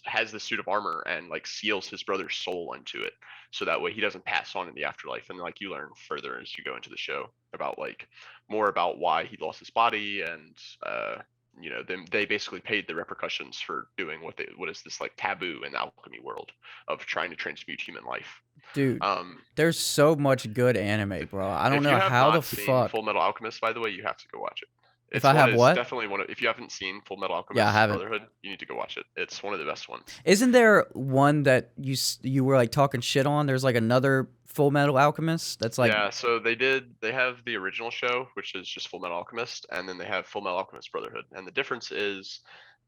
S2: has this suit of armor and like seals his brother's soul into it. So that way he doesn't pass on in the afterlife. And like you learn further as you go into the show about like more about why he lost his body, and you know, they basically paid the repercussions for doing what is this like taboo in the alchemy world of trying to transmute human life.
S1: Dude, there's so much good anime, bro. I don't know how the fuck.
S2: Fullmetal Alchemist, by the way, you have to go watch it.
S1: If I have what?
S2: Definitely one of, if you haven't seen Fullmetal Alchemist,
S1: yeah, I haven't.
S2: Brotherhood, you need to go watch it. It's one of the best ones.
S1: Isn't there one that you were like talking shit on? There's like another Fullmetal Alchemist that's like.
S2: Yeah, so they have the original show, which is just Fullmetal Alchemist, and then they have Fullmetal Alchemist Brotherhood. And the difference is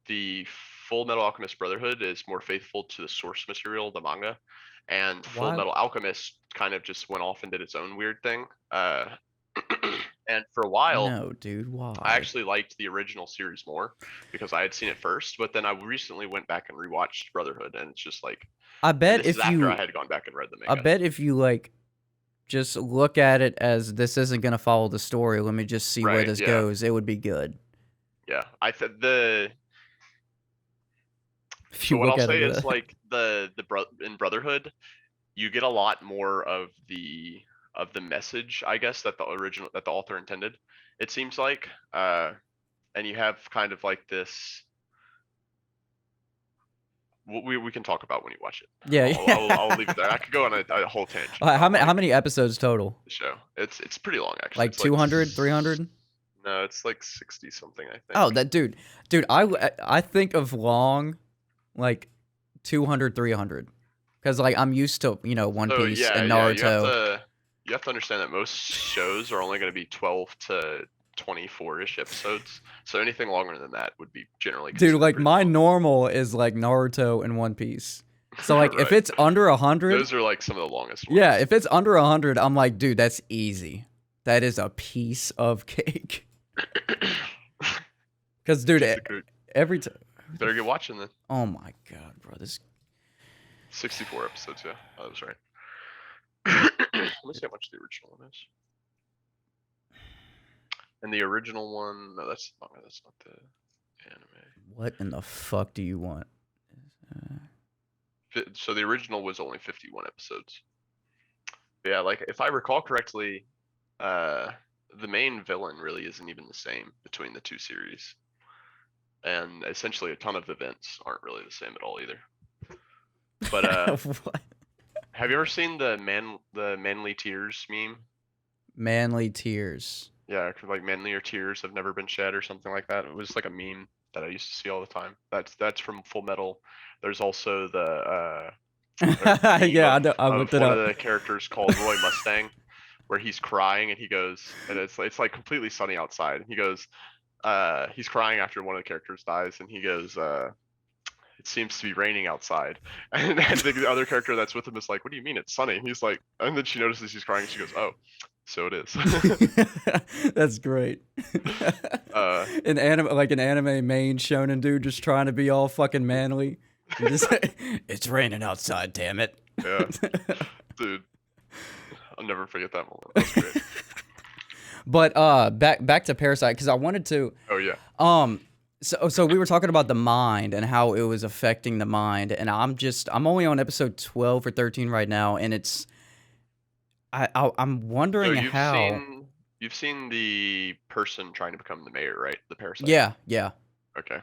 S2: the Fullmetal Alchemist Brotherhood is more faithful to the source material, the manga, and Fullmetal Alchemist kind of just went off and did its own weird thing. And for a while,
S1: no, dude, why?
S2: I actually liked the original series more because I had seen it first, but then I recently went back and rewatched Brotherhood, and it's just like
S1: I bet if
S2: after I had gone back and read the manga.
S1: I bet if you like just look at it as this isn't gonna follow the story, let me just see where this goes, it would be good.
S2: Yeah, I said what I'll say is like in Brotherhood, you get a lot more of the message, I guess, that the author intended, it seems like, and you have kind of like this. We can talk about when you watch it.
S1: Yeah,
S2: I'll leave it there. I could go on a whole tangent.
S1: How many episodes total?
S2: The show. It's pretty long actually.
S1: Like 200, 300?
S2: No, it's like 60 something, I think.
S1: Oh, that dude, I think of long, like 200, 300, because like I'm used to One Piece and Naruto.
S2: You have to understand that most shows are only going to be 12 to 24-ish episodes. So anything longer than that would be generally.
S1: Dude, like my normal is like Naruto and One Piece. So like if it's under 100,
S2: those are like some of the longest ones.
S1: Yeah, if it's under 100, I'm like, dude, that's easy. That is a piece of cake. Because, dude, every time.
S2: Better get watching then.
S1: Oh my god, bro. This
S2: 64 episodes, yeah. That was right. Let me see how much the original one is. And the original one, no, that's not the anime.
S1: What in the fuck do you want?
S2: So the original was only 51 episodes. But yeah, like if I recall correctly, the main villain really isn't even the same between the two series. And essentially a ton of events aren't really the same at all either. But
S1: what?
S2: Have you ever seen the manly tears meme?
S1: Manly tears.
S2: Yeah, like manlier tears have never been shed or something like that. It was like a meme that I used to see all the time. That's from Fullmetal. There's also the
S1: yeah, I know. I looked it up.
S2: One of the characters called Roy Mustang, where he's crying and he goes, and it's like completely sunny outside. He goes, he's crying after one of the characters dies, and he goes, it seems to be raining outside. And the other character that's with him is like, what do you mean it's sunny? And he's like, and then she notices he's crying and she goes, oh, so it is.
S1: That's great. An anime main shonen dude just trying to be all fucking manly. It's raining outside, damn it.
S2: Yeah. Dude. I'll never forget that moment. That's great.
S1: But back to Parasyte, because I wanted to.
S2: Oh yeah.
S1: So we were talking about the mind and how it was affecting the mind, and I'm only on episode 12 or 13 right now, and it's I'm wondering how.
S2: You've seen the person trying to become the mayor, right? The Parasyte.
S1: Yeah.
S2: Okay.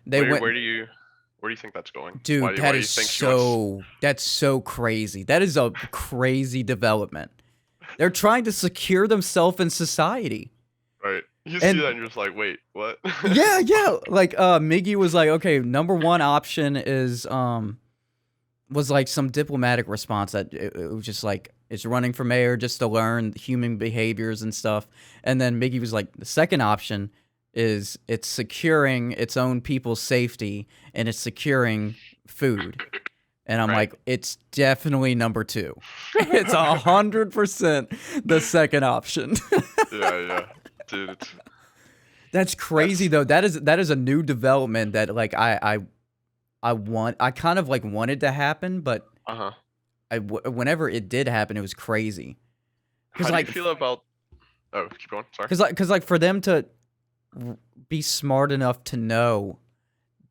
S1: Where
S2: do you think that's going?
S1: Dude, that's so crazy. That is a crazy development. They're trying to secure themselves in society.
S2: Right. You see that and you're just like, wait, what?
S1: yeah. Like, Miggy was like, okay, number one option is, was like some diplomatic response that it was just like, it's running for mayor just to learn human behaviors and stuff. And then Miggy was like, the second option is it's securing its own people's safety and it's securing food. And I'm like, it's definitely number two. It's 100% the second option.
S2: yeah. Dude,
S1: that's crazy though. That is a new development that like I kind of like wanted to happen, but whenever it did happen, it was crazy.
S2: How do you feel about? Oh, keep going. Sorry.
S1: Because like for them to be smart enough to know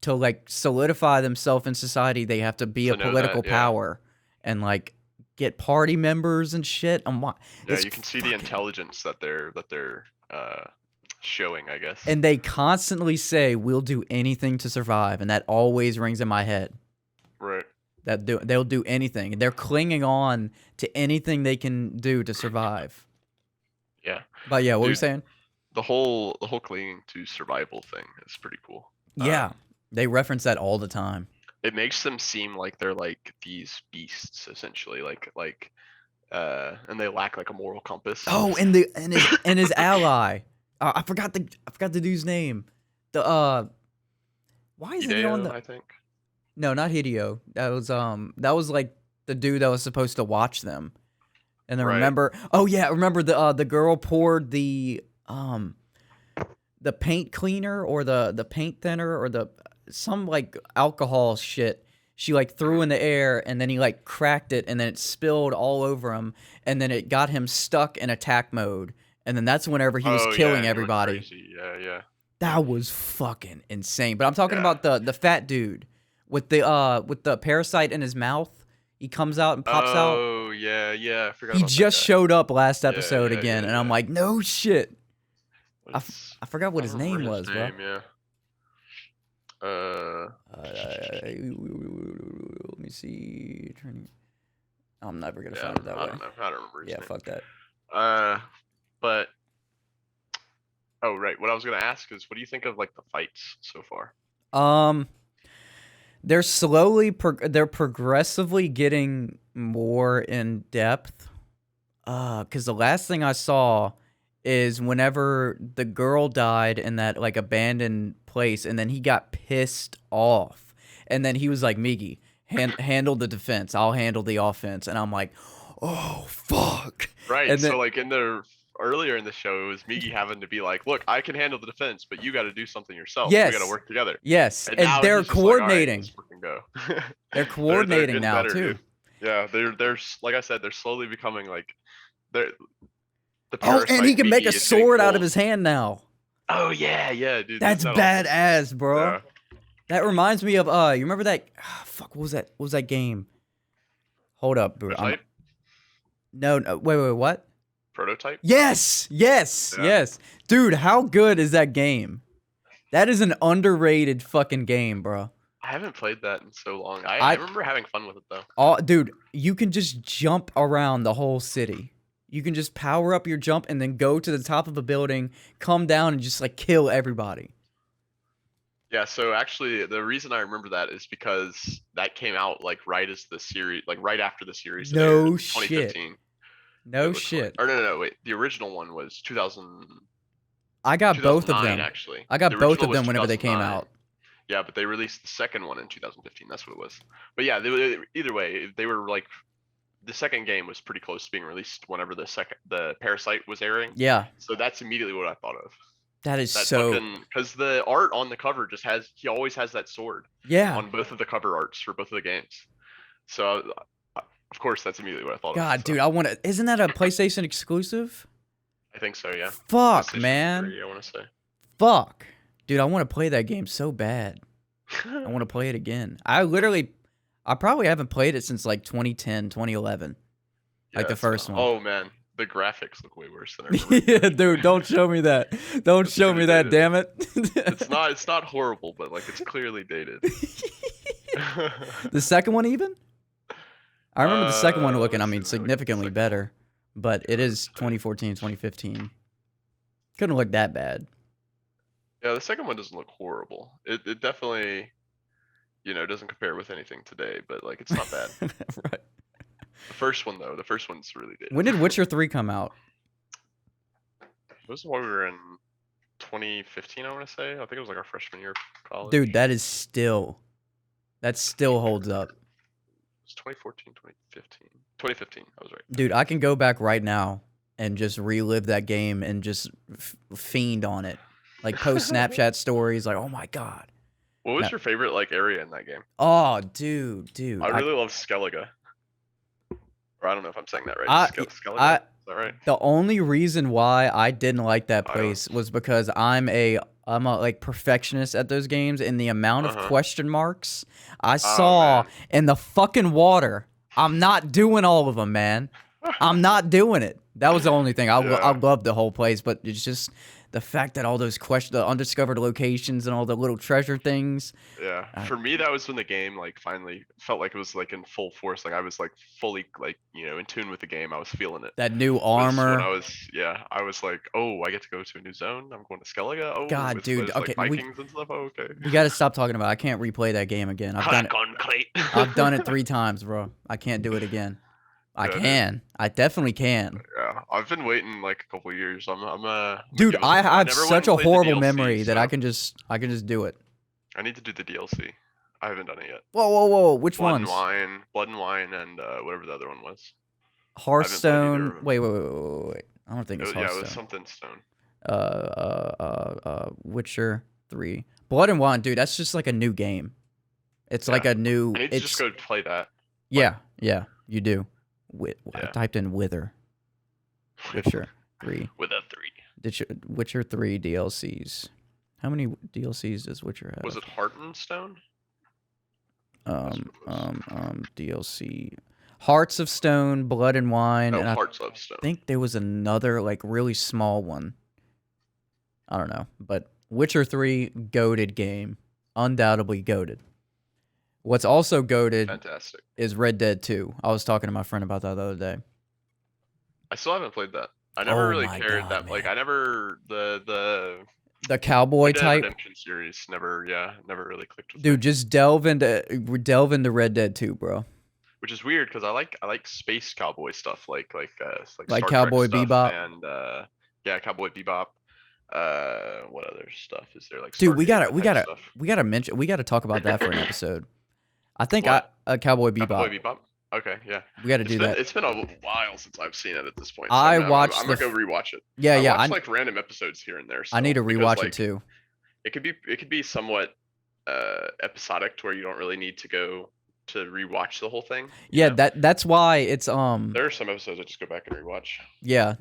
S1: to like solidify themselves in society, they have to be a political power and like get party members and shit.
S2: Yeah, you can see the intelligence that they're showing, I guess.
S1: And they constantly say, "We'll do anything to survive," and that always rings in my head.
S2: Right.
S1: They'll do anything. They're clinging on to anything they can do to survive.
S2: Yeah.
S1: But yeah, what were you saying?
S2: The whole clinging to survival thing is pretty cool.
S1: Yeah. They reference that all the time.
S2: It makes them seem like they're like these beasts, essentially, and they lack like a moral compass.
S1: Oh, and his ally. I forgot the dude's name. Why isn't he on the?
S2: I think.
S1: No, not Hideo. That was like the dude that was supposed to watch them. And then remember the girl poured the paint cleaner or the paint thinner or some like alcohol shit. She like threw in the air and then he like cracked it and then it spilled all over him and then it got him stuck in attack mode. And then that's whenever he was killing everybody.
S2: Yeah.
S1: That was fucking insane. But I'm talking about the fat dude with the parasite in his mouth. He comes out and pops out.
S2: Oh yeah. I forgot.
S1: He just showed up last episode again, and I'm like, no shit. I forgot what his name was, bro.
S2: Yeah.
S1: Let me see. I'm never gonna find it that way.
S2: I don't know. I don't remember his name.
S1: Fuck that.
S2: But right. What I was gonna ask is, what do you think of like the fights so far?
S1: They're they're progressively getting more in depth. Because the last thing I saw is whenever the girl died in that like abandoned place, and then he got pissed off, and then he was like, "Miggy, handle the defense. I'll handle the offense." And I'm like, "Oh fuck!"
S2: Right. And so like in the earlier in the show, it was Migi having to be like, "Look, I can handle the defense, but you got to do something yourself.
S1: Yes.
S2: We got to work together."
S1: Yes,
S2: And
S1: and
S2: now
S1: they're
S2: he's just like, "All right,
S1: coordinating.
S2: let's fucking go."
S1: They're coordinating
S2: getting
S1: now
S2: better,
S1: too.
S2: dude. Yeah, they're like I said, they're slowly becoming like they're the
S1: Oh, and he
S2: Parasyte
S1: can make a
S2: Migi is getting
S1: sword out of
S2: cold.
S1: his hand now.
S2: Oh yeah, dude.
S1: That's
S2: isn't that
S1: badass,
S2: awesome?
S1: bro.
S2: Yeah.
S1: That reminds me of you remember that? Fuck, what was that? What was that game? Hold up, bro.
S2: Prototype?
S1: No, wait, what?
S2: Prototype?
S1: Yes, dude. How good is that game? That is an underrated fucking game, bro.
S2: I haven't played that in so long. I remember having fun with it though.
S1: Oh, dude, you can just jump around the whole city. You can just power up your jump and then go to the top of a building, come down, and just like kill everybody.
S2: Yeah, so actually the reason I remember that is because that came out like right as the series, like right after the series.
S1: No
S2: aired,
S1: shit.
S2: 2015.
S1: No shit.
S2: Or no, wait. The original one was 2000.
S1: I got both of them.
S2: Actually.
S1: I got both of them whenever they came out.
S2: Yeah, but they released the second one in 2015. That's what it was. But yeah, either way, they were like the second game was pretty close to being released whenever the Parasyte was airing.
S1: Yeah.
S2: So that's immediately what I thought of.
S1: That is so
S2: because the art on the cover just he always has that sword.
S1: Yeah.
S2: On both of the cover arts for both of the games. So of course that's immediately what I thought of.
S1: God, dude, I want to. Isn't that a PlayStation exclusive?
S2: I think so, yeah.
S1: Fuck, man.
S2: 3, I want to say.
S1: Fuck. Dude, I want to play that game so bad. I want to play it again. I probably haven't played it since like 2010, 2011. Yeah, like the first one.
S2: Oh, man. The graphics look way worse than I remember.
S1: Yeah, dude, don't show me that. Don't show me that, damn it.
S2: It's not horrible, but like it's clearly dated.
S1: The second one even? I remember the second one looking, significantly better. But it is 2014, 2015. Couldn't look that bad.
S2: Yeah, the second one doesn't look horrible. It definitely, doesn't compare with anything today, but like it's not bad.
S1: Right.
S2: The first one though, the first one's really good.
S1: When did Witcher 3 come out?
S2: It was while we were in 2015, I want to say. I think it was like our freshman year of college.
S1: Dude, that still holds up.
S2: It's 2014, 2015. 2015, I was right.
S1: Dude, I can go back right now and just relive that game and just fiend on it. Like post Snapchat stories, like, oh my god.
S2: What was your favorite like area in that game?
S1: Oh, dude.
S2: I really love Skellige. Or I don't know if I'm saying that right. Skellige? Is that right?
S1: The only reason why I didn't like that place was because I'm a like perfectionist at those games, and the amount of question marks I saw in the fucking water. I'm not doing all of them, man. I'm not doing it. That was the only thing. I loved the whole place, but it's just the fact that all those the undiscovered locations and all the little treasure things.
S2: Yeah, for me, that was when the game like finally felt like it was like in full force. Like I was like fully like in tune with the game. I was feeling it.
S1: That new armor.
S2: When I was like, oh, I get to go to a new zone. I'm going to Skellige. Oh,
S1: God, dude. Okay,
S2: like Vikings and stuff. Oh, okay.
S1: We got to stop talking about it. I can't replay that game again. I've done it 3 times, bro. I can't do it again. I can. I definitely can.
S2: Yeah, I've been waiting like a couple years.
S1: Dude, I have such a horrible memory that I can just do it.
S2: I need to do the DLC. I haven't done it yet.
S1: Whoa! Which ones?
S2: Blood and Wine, and whatever the other one was.
S1: Hearthstone. Wait. I don't think it's Hearthstone.
S2: Yeah, it was something Stone.
S1: Witcher 3. Blood and Wine, dude. That's just like a new game. It's like a new.
S2: I need to just go play that.
S1: Yeah, you do. I typed in Wither. Witcher 3.
S2: Wither 3.
S1: Witcher 3 DLCs. How many DLCs does Witcher have?
S2: Was it Heart and Stone?
S1: DLC. Hearts of Stone, Blood and Wine.
S2: Oh,
S1: and
S2: Hearts of Stone.
S1: I think there was another like really small one. I don't know, but Witcher 3 goated game. Undoubtedly goated. What's also goated is Red Dead 2. I was talking to my friend about that the other day.
S2: I still haven't played that. I never really cared that. Man. Like I never the
S1: cowboy type
S2: Redemption series never really clicked with
S1: me. Dude,
S2: me.
S1: just delve into Red Dead 2, bro.
S2: Which is weird because I like space cowboy stuff like
S1: Cowboy Bebop
S2: and Cowboy Bebop. What other stuff is there? Like
S1: dude, we gotta talk about that for an episode. I think Cowboy Bebop.
S2: Cowboy Bebop. Okay, yeah.
S1: We got to do that.
S2: It's been a while since I've seen it at this point. So
S1: I
S2: I'm
S1: watched
S2: gonna go rewatch it.
S1: Yeah,
S2: I
S1: yeah.
S2: watch like random episodes here and there
S1: I need
S2: still,
S1: to
S2: because
S1: rewatch it
S2: like
S1: too.
S2: it could be somewhat episodic to where you don't really need to go to rewatch the whole thing.
S1: Yeah,
S2: know?
S1: that's why it's
S2: There are some episodes I just go back and rewatch.
S1: Yeah,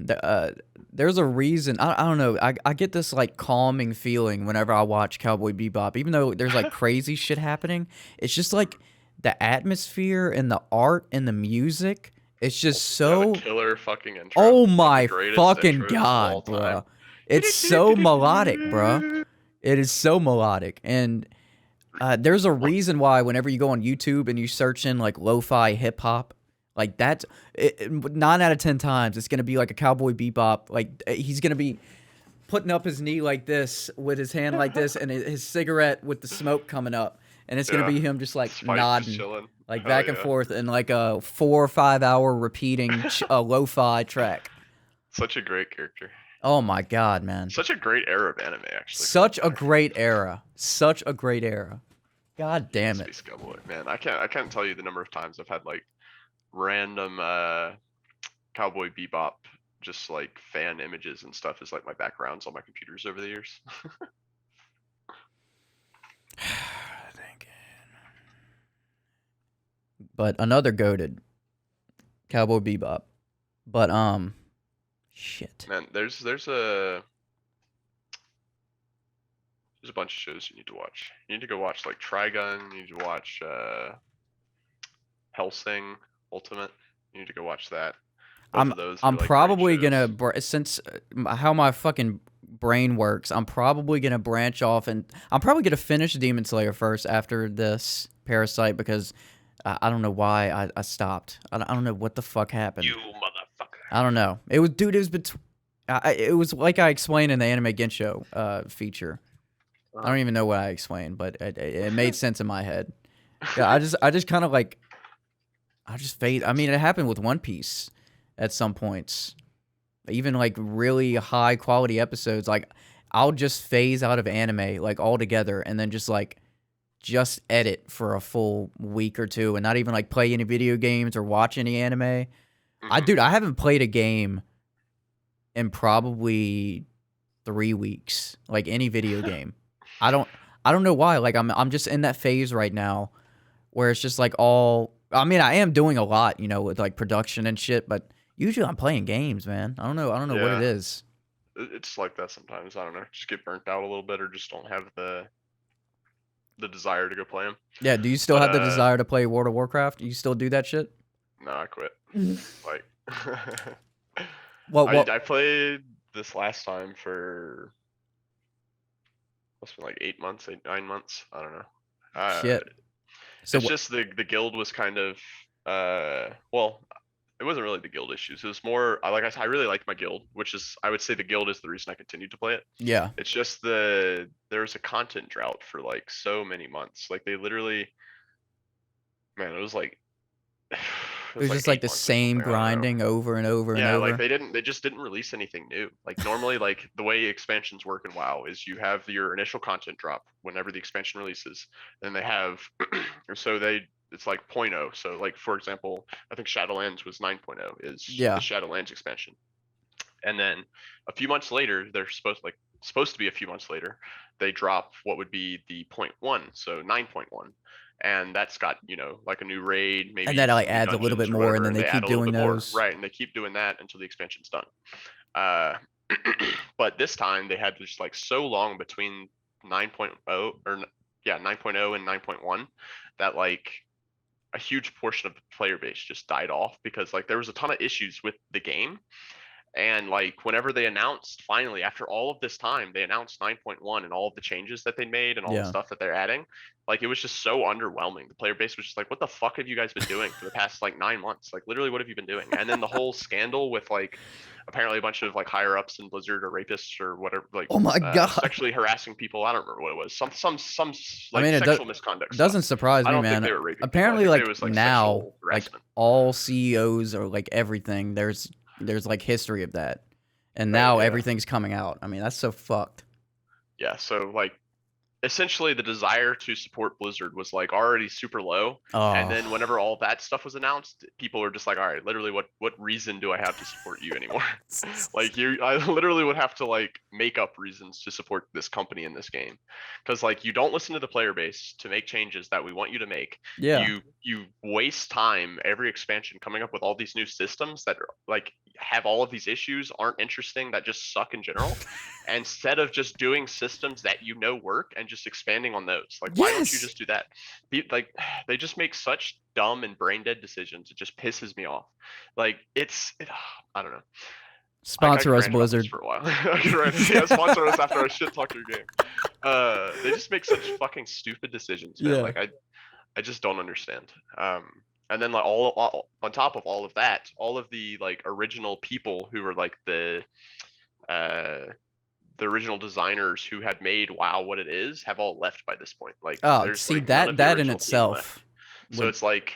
S1: there's a reason. I don't know. I get this like calming feeling whenever I watch Cowboy Bebop, even though there's like crazy shit happening. It's just like the atmosphere and the art and the music. It's just so
S2: killer fucking intro.
S1: Oh my fucking god, bro! It's so melodic, bro. It is so melodic, and there's a reason why whenever you go on YouTube and you search in like lo-fi hip hop, like that's 9 out of 10 times it's gonna be like a Cowboy Bebop. Like he's gonna be putting up his knee like this with his hand like this, and his cigarette with the smoke coming up, and it's gonna be him just like nodding, like back and forth, in like a 4 or 5 hour repeating lo-fi track.
S2: Such a great character.
S1: Oh my god, man!
S2: Such a great era of anime, actually.
S1: Such a great era. Such a great era. God damn it.
S2: Man, I can't tell you the number of times I've had like random Cowboy Bebop just like fan images and stuff as like my backgrounds on my computers over the years.
S1: But another goated Cowboy Bebop. But shit.
S2: Man, there's a bunch of shows you need to watch. You need to go watch like Trigun. You need to watch Hellsing Ultimate. You need to go watch that.
S1: I'm probably gonna, since how my fucking brain works, I'm probably gonna branch off, and I'm probably gonna finish Demon Slayer first after this Parasyte, because I don't know why I stopped. I don't know what the fuck happened.
S2: You motherfucker.
S1: I don't know. It was, dude. It was like I explained in the Anime Gensho feature. I don't even know what I explained, but it made sense in my head. Yeah, I just kind of like, I just fade. I mean, it happened with One Piece at some points. Even like really high quality episodes, like I'll just phase out of anime like altogether, and then just edit for a full week or two, and not even like play any video games or watch any anime. Dude, I haven't played a game in probably 3 weeks, like any video game. I don't know why. Like I'm just in that phase right now where it's just like all, I mean, I am doing a lot, you know, with like production and shit, but usually I'm playing games, man. I don't know what it is.
S2: It's like that sometimes. I don't know. Just get burnt out a little bit, or just don't have the desire to go play them.
S1: Yeah, do you still have the desire to play World of Warcraft? You still do that shit?
S2: No, I quit. Like I played this last time for must have been like 8 months, 9 months. I don't know.
S1: Shit. So
S2: it's just the guild was kind of well, it wasn't really the guild issues. It was more like I really liked my guild, which is, I would say the guild is the reason I continued to play it.
S1: Yeah.
S2: It's just there was a content drought for like so many months. Like they literally, man, it was like
S1: it was just like the same grinding over and over and over.
S2: Yeah, like they just didn't release anything new. Like normally, like the way expansions work in WoW is you have your initial content drop whenever the expansion releases, then they have it's like 0.0. So like for example, I think Shadowlands was 9.0 is the Shadowlands expansion. And then a few months later, they're supposed to be a few months later, they drop what would be the 0.1, so 9.1. And that's got, you know, like a new raid, maybe.
S1: And that like adds a little bit more, and then they keep doing those.
S2: Right, and they keep doing that until the expansion's done. But this time they had just like so long between 9.0 and 9.1 that like a huge portion of the player base just died off, because like there was a ton of issues with the game. And like whenever they announced, finally, after all of this time, they announced 9.1 and all of the changes that they made and all the stuff that they're adding, like it was just so underwhelming. The player base was just like, what the fuck have you guys been doing for the past like 9 months? Like literally, what have you been doing? And then the whole scandal with like apparently a bunch of like higher ups in Blizzard or rapists or whatever, like
S1: oh my god,
S2: sexually harassing people. I don't remember what it was. Some like sexual misconduct.
S1: Doesn't surprise me, man. Apparently, like now, like all CEOs or like everything, there's like history of that, and now everything's coming out. I mean, that's so fucked.
S2: Yeah, so like essentially the desire to support Blizzard was like already super low. And then whenever all that stuff was announced, people were just like, all right, literally what reason do I have to support you anymore? Like I literally would have to like make up reasons to support this company in this game. Cause like you don't listen to the player base to make changes that we want you to make.
S1: Yeah.
S2: You waste time every expansion coming up with all these new systems that are like have all of these issues, aren't interesting, that just suck in general. Instead of just doing systems that you know work and just expanding on those. Like, why don't you just do that? Like, they just make such dumb and brain dead decisions. It just pisses me off. Like, I don't know.
S1: Sponsor us, Blizzard.
S2: For a while. Yeah, sponsor us after I shit talk your game. They just make such fucking stupid decisions, man. Yeah. Like, I just don't understand. And then like all on top of all of that, all of the like original people who were like the original designers who had made WoW what it is have all left by this point. Like,
S1: see, like, that in itself.
S2: So it's like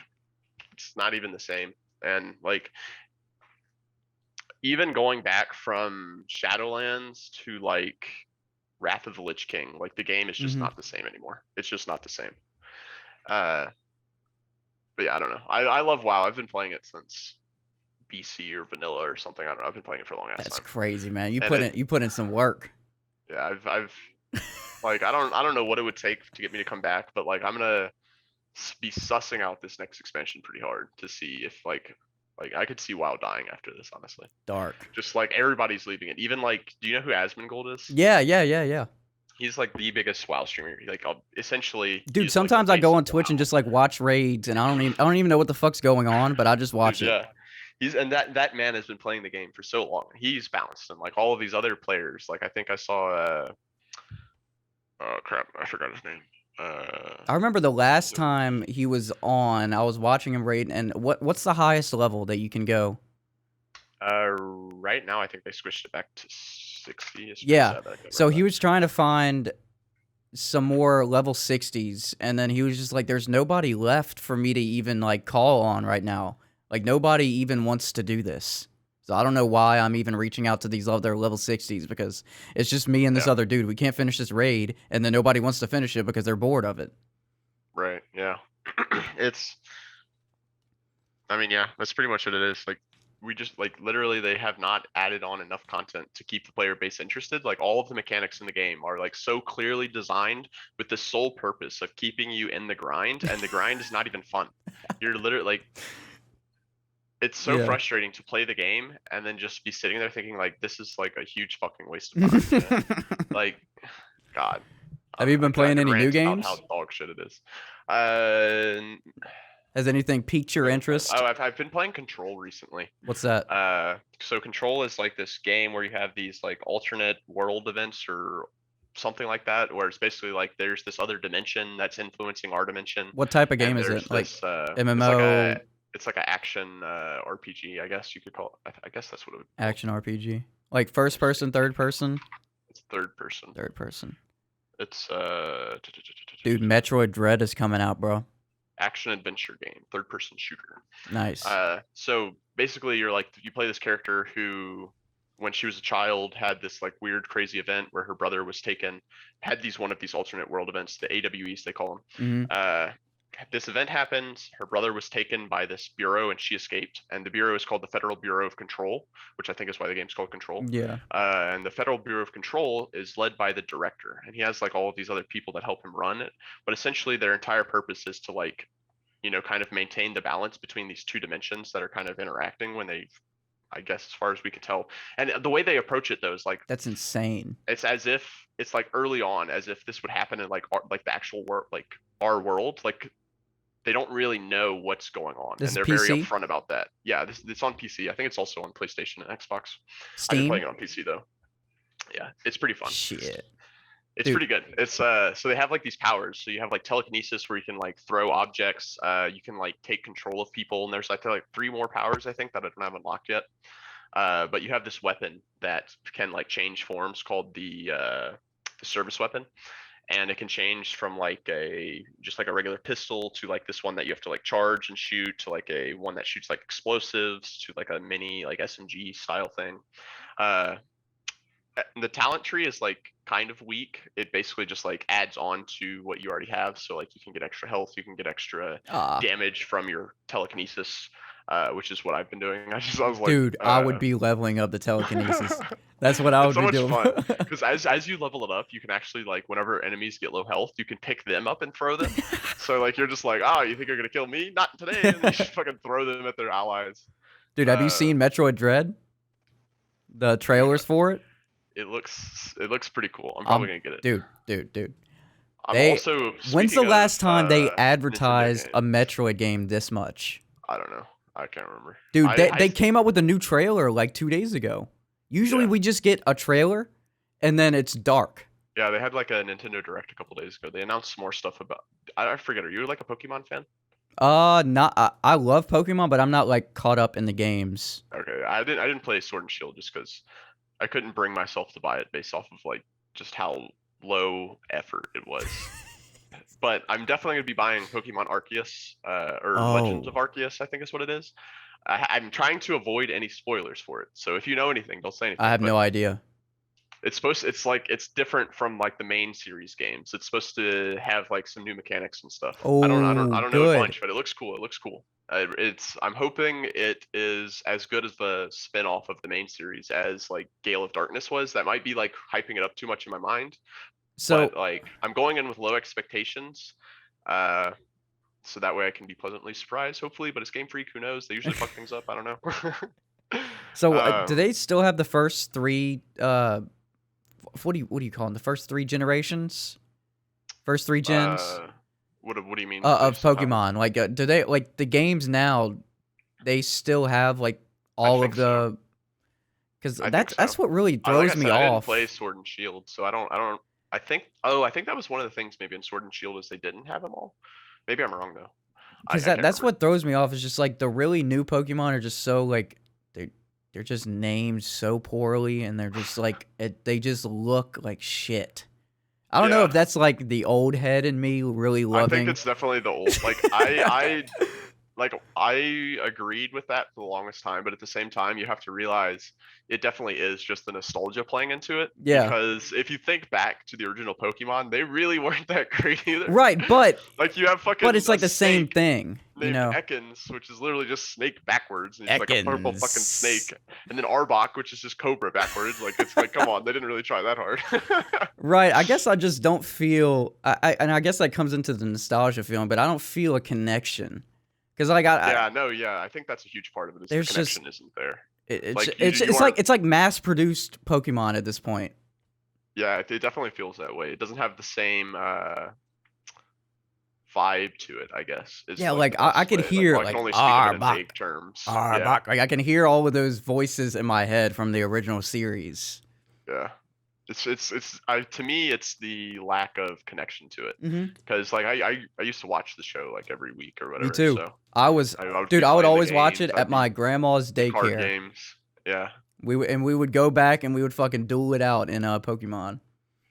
S2: it's not even the same. And like even going back from Shadowlands to like Wrath of the Lich King, like the game is just not the same anymore. It's just not the same. But yeah, I don't know. I love WoW. I've been playing it since BC or vanilla or something. I don't know. I've been playing it for a long ass time.
S1: That's crazy, man. You put in some work.
S2: Yeah, I've like I don't know what it would take to get me to come back, but like I'm gonna be sussing out this next expansion pretty hard to see if like I could see WoW dying after this, honestly.
S1: Dark.
S2: Just like everybody's leaving it. Even like, do you know who Asmongold is?
S1: Yeah.
S2: He's like the biggest WoW streamer. Like essentially.
S1: Dude, sometimes I go on Twitch and just like watch raids, and I don't even know what the fuck's going on, but I just watch it.
S2: Yeah. And that man has been playing the game for so long. He's balanced, and like all of these other players, like I think I saw oh crap, I forgot his name.
S1: I remember the last time he was on, I was watching him raid, and what's the highest level that you can go?
S2: Right now I think they squished it back to 60.
S1: Yeah. So he was trying to find some more level 60s, and then he was just like, there's nobody left for me to even like call on right now. Like nobody even wants to do this. So I don't know why I'm even reaching out to these other level 60s, because it's just me and this other dude. We can't finish this raid, and then nobody wants to finish it because they're bored of it.
S2: Right, yeah. I mean, yeah, that's pretty much what it is. Like, we just, like, literally they have not added on enough content to keep the player base interested. Like, all of the mechanics in the game are, like, so clearly designed with the sole purpose of keeping you in the grind, and the grind is not even fun. You're literally, like... It's so frustrating to play the game and then just be sitting there thinking like, this is like a huge fucking waste of time. Like, God.
S1: Have you been playing any new games?
S2: How dog shit it is.
S1: Has anything piqued your interest?
S2: Oh, I've been playing Control recently.
S1: What's that?
S2: So Control is like this game where you have these like alternate world events or something like that, where it's basically like there's this other dimension that's influencing our dimension.
S1: What type of game is it? Like MMO?
S2: It's like an action RPG, I guess you could call it. I guess that's what it would be.
S1: Action RPG. Like first person, third person?
S2: It's third person.
S1: Third person.
S2: It's
S1: Dude, Metroid Dread is coming out, bro.
S2: Action adventure game, third person shooter.
S1: Nice.
S2: So basically you play this character who, when she was a child, had this like weird crazy event where her brother was taken, had one of these alternate world events, the AWEs they call them. This event happened, her brother was taken by this bureau and she escaped, and the bureau is called the Federal Bureau of Control, which I think is why the game's called Control.
S1: Yeah.
S2: And the Federal Bureau of Control is led by the director, and he has like all of these other people that help him run it, but essentially their entire purpose is to like, you know, kind of maintain the balance between these two dimensions that are kind of interacting when they, I guess, as far as we could tell. And the way they approach it though is like,
S1: that's insane.
S2: It's as if it's like early on, as if this would happen in like the actual world, like our world. Like, they don't really know what's going on, and they're very upfront about that. Yeah, it's on PC. I think it's also on PlayStation and Xbox.
S1: Steam?
S2: I've been playing it on PC though. Yeah, it's pretty fun.
S1: Shit.
S2: It's pretty good. It's so they have like these powers. So you have like telekinesis, where you can like throw objects. You can like take control of people, and there's like 3 more powers I think that I don't have unlocked yet. But you have this weapon that can like change forms called the service weapon. And it can change from like just like a regular pistol to like this one that you have to like charge and shoot, to like a one that shoots like explosives, to like a mini like SMG style thing. the talent tree is like kind of weak. It basically just like adds on to what you already have. So like you can get extra health, you can get extra damage from your telekinesis, which is what I've been doing. I was like,
S1: dude, I would be leveling up the telekinesis. That's what I would be doing.
S2: It's so much fun because as you level it up, you can actually like whenever enemies get low health, you can pick them up and throw them. So like you're just like, oh, you think you're gonna kill me? Not today. And you just fucking throw them at their allies.
S1: Dude, have you seen Metroid Dread? The trailers for it?
S2: It looks pretty cool. I'm probably gonna get it.
S1: Dude.
S2: When's
S1: the last time they advertised a Metroid game this much?
S2: I don't know. I can't remember.
S1: Dude, they came out with a new trailer like 2 days ago. Usually we just get a trailer and then it's dark.
S2: Yeah, they had like a Nintendo Direct a couple days ago. They announced more stuff about. I forget. Are you like a Pokemon fan?
S1: Not. I love Pokemon, but I'm not like caught up in the games.
S2: Okay, I didn't play Sword and Shield just because I couldn't bring myself to buy it based off of like just how low effort it was. But I'm definitely gonna be buying Pokemon Arceus, or Legends of Arceus, I think is what it is. I'm trying to avoid any spoilers for it. So if you know anything, don't say anything.
S1: I have no idea.
S2: It's different from like the main series games. It's supposed to have like some new mechanics and stuff.
S1: Oh,
S2: I don't know a bunch, but it looks cool. It looks cool. I'm hoping it is as good as the spin-off of the main series as like Gale of Darkness was. That might be like hyping it up too much in my mind.
S1: So
S2: but, like I'm going in with low expectations. So that way I can be pleasantly surprised, hopefully. But it's Game Freak, who knows? They usually fuck things up. I don't know.
S1: So do they still have the first 3? What do you call them? The first 3 generations? First 3 gens?
S2: What do you mean?
S1: Of Pokemon? Like, do they like the games now? They still have like all of the. Because that's what really throws me off.
S2: I didn't play Sword and Shield, so I don't. I think that was one of the things maybe in Sword and Shield is they didn't have them all. Maybe I'm wrong though.
S1: Because that's what throws me off is just like the really new Pokemon are just so like they're just named so poorly and they're just like they just look like shit. I don't know if that's like the old head in me really loving.
S2: I think it's definitely the old. Like I agreed with that for the longest time, but at the same time, you have to realize it definitely is just the nostalgia playing into it.
S1: Yeah.
S2: Because if you think back to the original Pokemon, they really weren't that great either.
S1: Right, but
S2: like you have fucking.
S1: But it's like the same thing, you know.
S2: Ekans, which is literally just snake backwards, and it's like a purple fucking snake, and then Arbok, which is just Cobra backwards. Like it's like, come on, they didn't really try that hard.
S1: Right. I guess I just don't feel. And I guess that comes into the nostalgia feeling, but I don't feel a connection. Because like
S2: I think that's a huge part of it. Is the connection isn't there.
S1: It's like mass-produced Pokemon at this point.
S2: Yeah, it definitely feels that way. It doesn't have the same vibe to it, I guess.
S1: Like I can hear like
S2: Arbok terms.
S1: Arbok. Like I can hear all of those voices in my head from the original series.
S2: Yeah. To me it's the lack of connection to it because like I used to watch the show like every week or whatever.
S1: Me too.
S2: So
S1: I would always watch it at my grandma's daycare.
S2: Card games. Yeah.
S1: We would go back and we would fucking duel it out in Pokemon.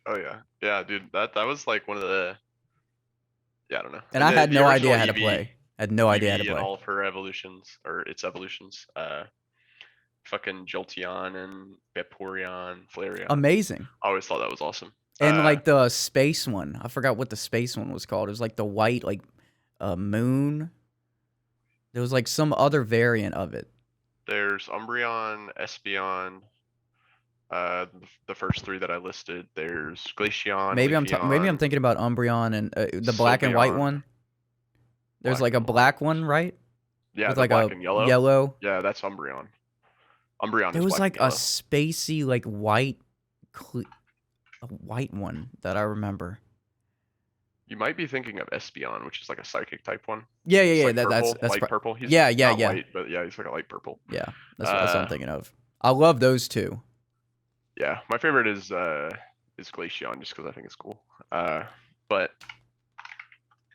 S2: Oh yeah, dude. That was like one of the. Yeah, I don't know.
S1: And I had no idea how to play. I had no idea how to play.
S2: And all of her evolutions or its evolutions. Fucking Jolteon and Vaporeon, Flareon.
S1: Amazing.
S2: I always thought that was awesome.
S1: And like the space one, I forgot what the space one was called. It was like the white, like moon. There was like some other variant of it.
S2: There's Umbreon, Espeon. The first 3 that I listed. There's Glaceon.
S1: Maybe I'm thinking about Umbreon and the black and white one. There's like a black one, right?
S2: Yeah,
S1: with like
S2: black and yellow.
S1: Yellow.
S2: Yeah, that's Umbreon. Umbreon.
S1: There was like a spacey, like white one that I remember.
S2: You might be thinking of Espeon, which is like a psychic type one.
S1: Yeah.
S2: Like
S1: That's
S2: light purple. He's
S1: yeah.
S2: White, but yeah, he's like a light purple.
S1: Yeah, that's what I'm thinking of. I love those 2.
S2: Yeah, my favorite is Glaceon just because I think it's cool. But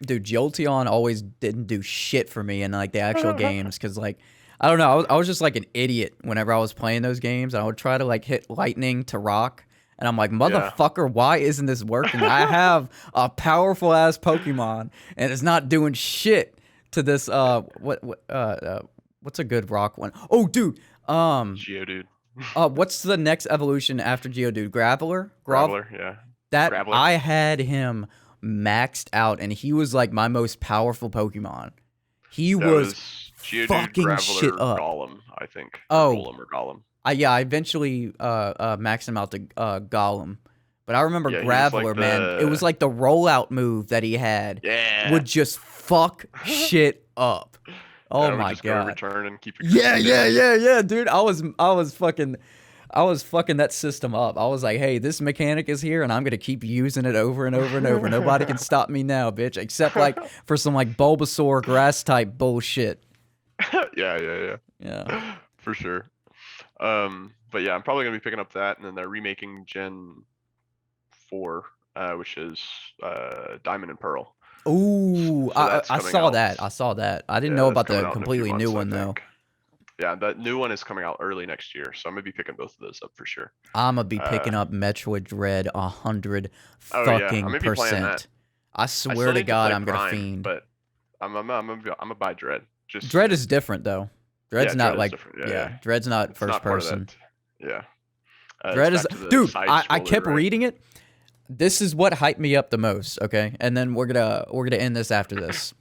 S1: dude, Jolteon always didn't do shit for me in like the actual games because like. I don't know. I was just like an idiot whenever I was playing those games. And I would try to like hit lightning to rock. And I'm like, motherfucker, why isn't this working? I have a powerful ass Pokemon and it's not doing shit to this. What's a good rock one? Oh, dude.
S2: Geodude.
S1: What's the next evolution after Geodude? Graveler?
S2: Graveler, yeah.
S1: That
S2: Graveler.
S1: I had him maxed out, and he was like my most powerful Pokemon. He was
S2: Geodude,
S1: fucking
S2: Graveler,
S1: shit up.
S2: Golem, I think.
S1: Oh,
S2: or Golem.
S1: I eventually maxed him out to Golem. But I remember Graveler,
S2: like
S1: man. It was like the rollout move that he had would just fuck shit up. Oh my god!
S2: Return and keep
S1: yeah, dude. I was fucking that system up. I was like, hey, this mechanic is here, and I'm gonna keep using it over and over and over. Nobody can stop me now, bitch. Except like for some like Bulbasaur grass type bullshit.
S2: Yeah. For sure. But yeah, I'm probably gonna be picking up that, and then they're remaking Gen 4, which is Diamond and Pearl.
S1: Ooh,
S2: So
S1: I saw that. I saw that. I didn't know about the completely new one though.
S2: Yeah, that new one is coming out early next year, so I'm gonna be picking both of those up for sure.
S1: I'm gonna be picking up Metroid Dread 100
S2: fucking
S1: percent. I swear to God, I'm gonna fiend.
S2: But I'm gonna buy Dread.
S1: Dread is different though. Dread's not like Dread's not first person.
S2: Yeah.
S1: Dread is, dude. I kept reading it. This is what hyped me up the most, okay? And then we're gonna end this after this.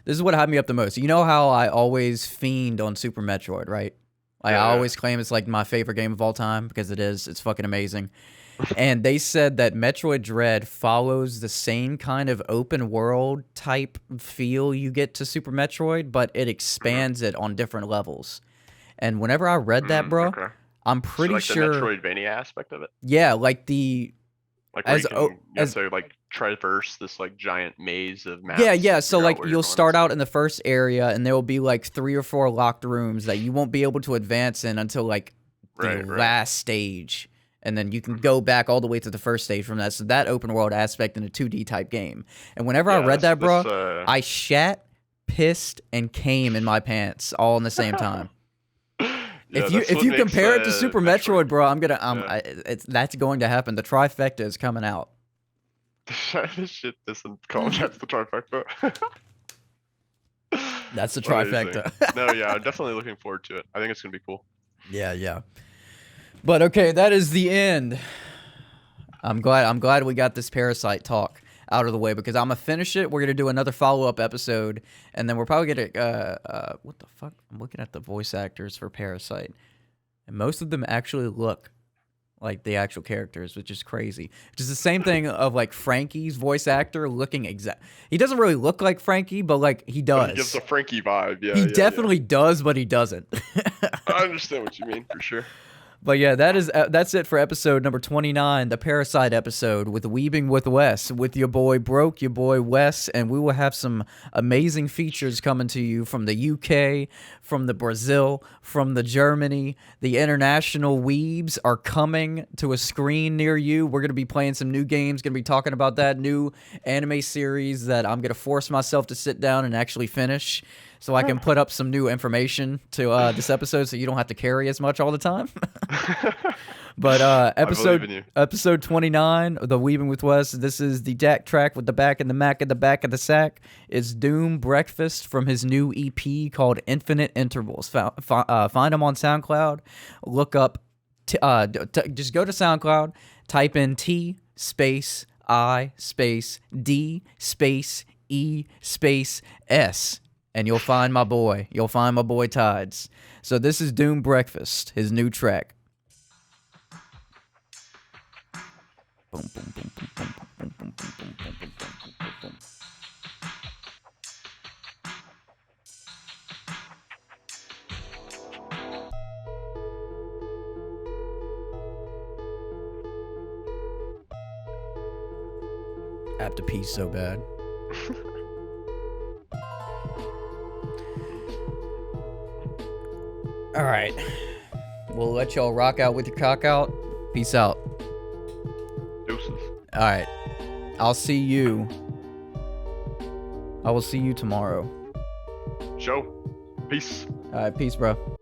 S1: This is what hyped me up the most. You know how I always fiend on Super Metroid, right? I always claim it's like my favorite game of all time because it is. It's fucking amazing. And they said that Metroid Dread follows the same kind of open world type feel you get to Super Metroid, but it expands it on different levels. And whenever I read that, bro, I'm pretty sure
S2: the Metroidvania aspect of it.
S1: Yeah, like the
S2: you have to like traverse this like giant maze of maps.
S1: Yeah. So like you'll start out in the first area, and there will be like 3 or 4 locked rooms that you won't be able to advance in until like the last stage, and then you can go back all the way to the first stage from that. So that open world aspect in a 2D type game. And whenever I read that, bro, I shat, pissed, and came in my pants all in the same time.
S2: Yeah,
S1: if you compare it to Super Metroid, bro, that's going to happen. The trifecta is coming out.
S2: This shit isn't called. That's the trifecta.
S1: That's the trifecta.
S2: No, yeah, I'm definitely looking forward to it. I think it's gonna be cool.
S1: Yeah. But okay, that is the end. I'm glad we got this Parasyte talk out of the way, because I'm gonna finish it. We're gonna do another follow-up episode, and then we're probably gonna what the fuck? I'm looking at the voice actors for Parasyte, and most of them actually look like the actual characters, which is crazy. Which is the same thing of like Frankie's voice actor looking exact. He doesn't really look like Frankie, but like he does.
S2: He gives a Frankie vibe. Yeah,
S1: he definitely does, but he doesn't.
S2: I understand what you mean for sure.
S1: But yeah, that's it for episode number 29, the Parasyte episode with Weebing with Wes, with your boy Broke, your boy Wes, and we will have some amazing features coming to you from the UK, from the Brazil, from the Germany. The international weebs are coming to a screen near you. We're going to be playing some new games, going to be talking about that new anime series that I'm going to force myself to sit down and actually finish, so I can put up some new information to this episode, so you don't have to carry as much all the time. But episode 29, the Weebing with Wes. This is the Jack track with the back and the Mac at the back of the sack. It's Doom Breakfast from his new EP called Infinite Intervals. Find him on SoundCloud. Look up. Just go to SoundCloud. Type in T space I space D space E space S. And you'll find my boy. You'll find my boy Tides. So this is Doom Breakfast, his new track. Boom, boom, boom, boom, boom, boom, boom, boom, boom, boom, boom, boom, boom. I have to pee so bad. All right. We'll let y'all rock out with your cock out. Peace out.
S2: Deuces.
S1: All right. I will see you tomorrow.
S2: Joe. Peace.
S1: All right. Peace, bro.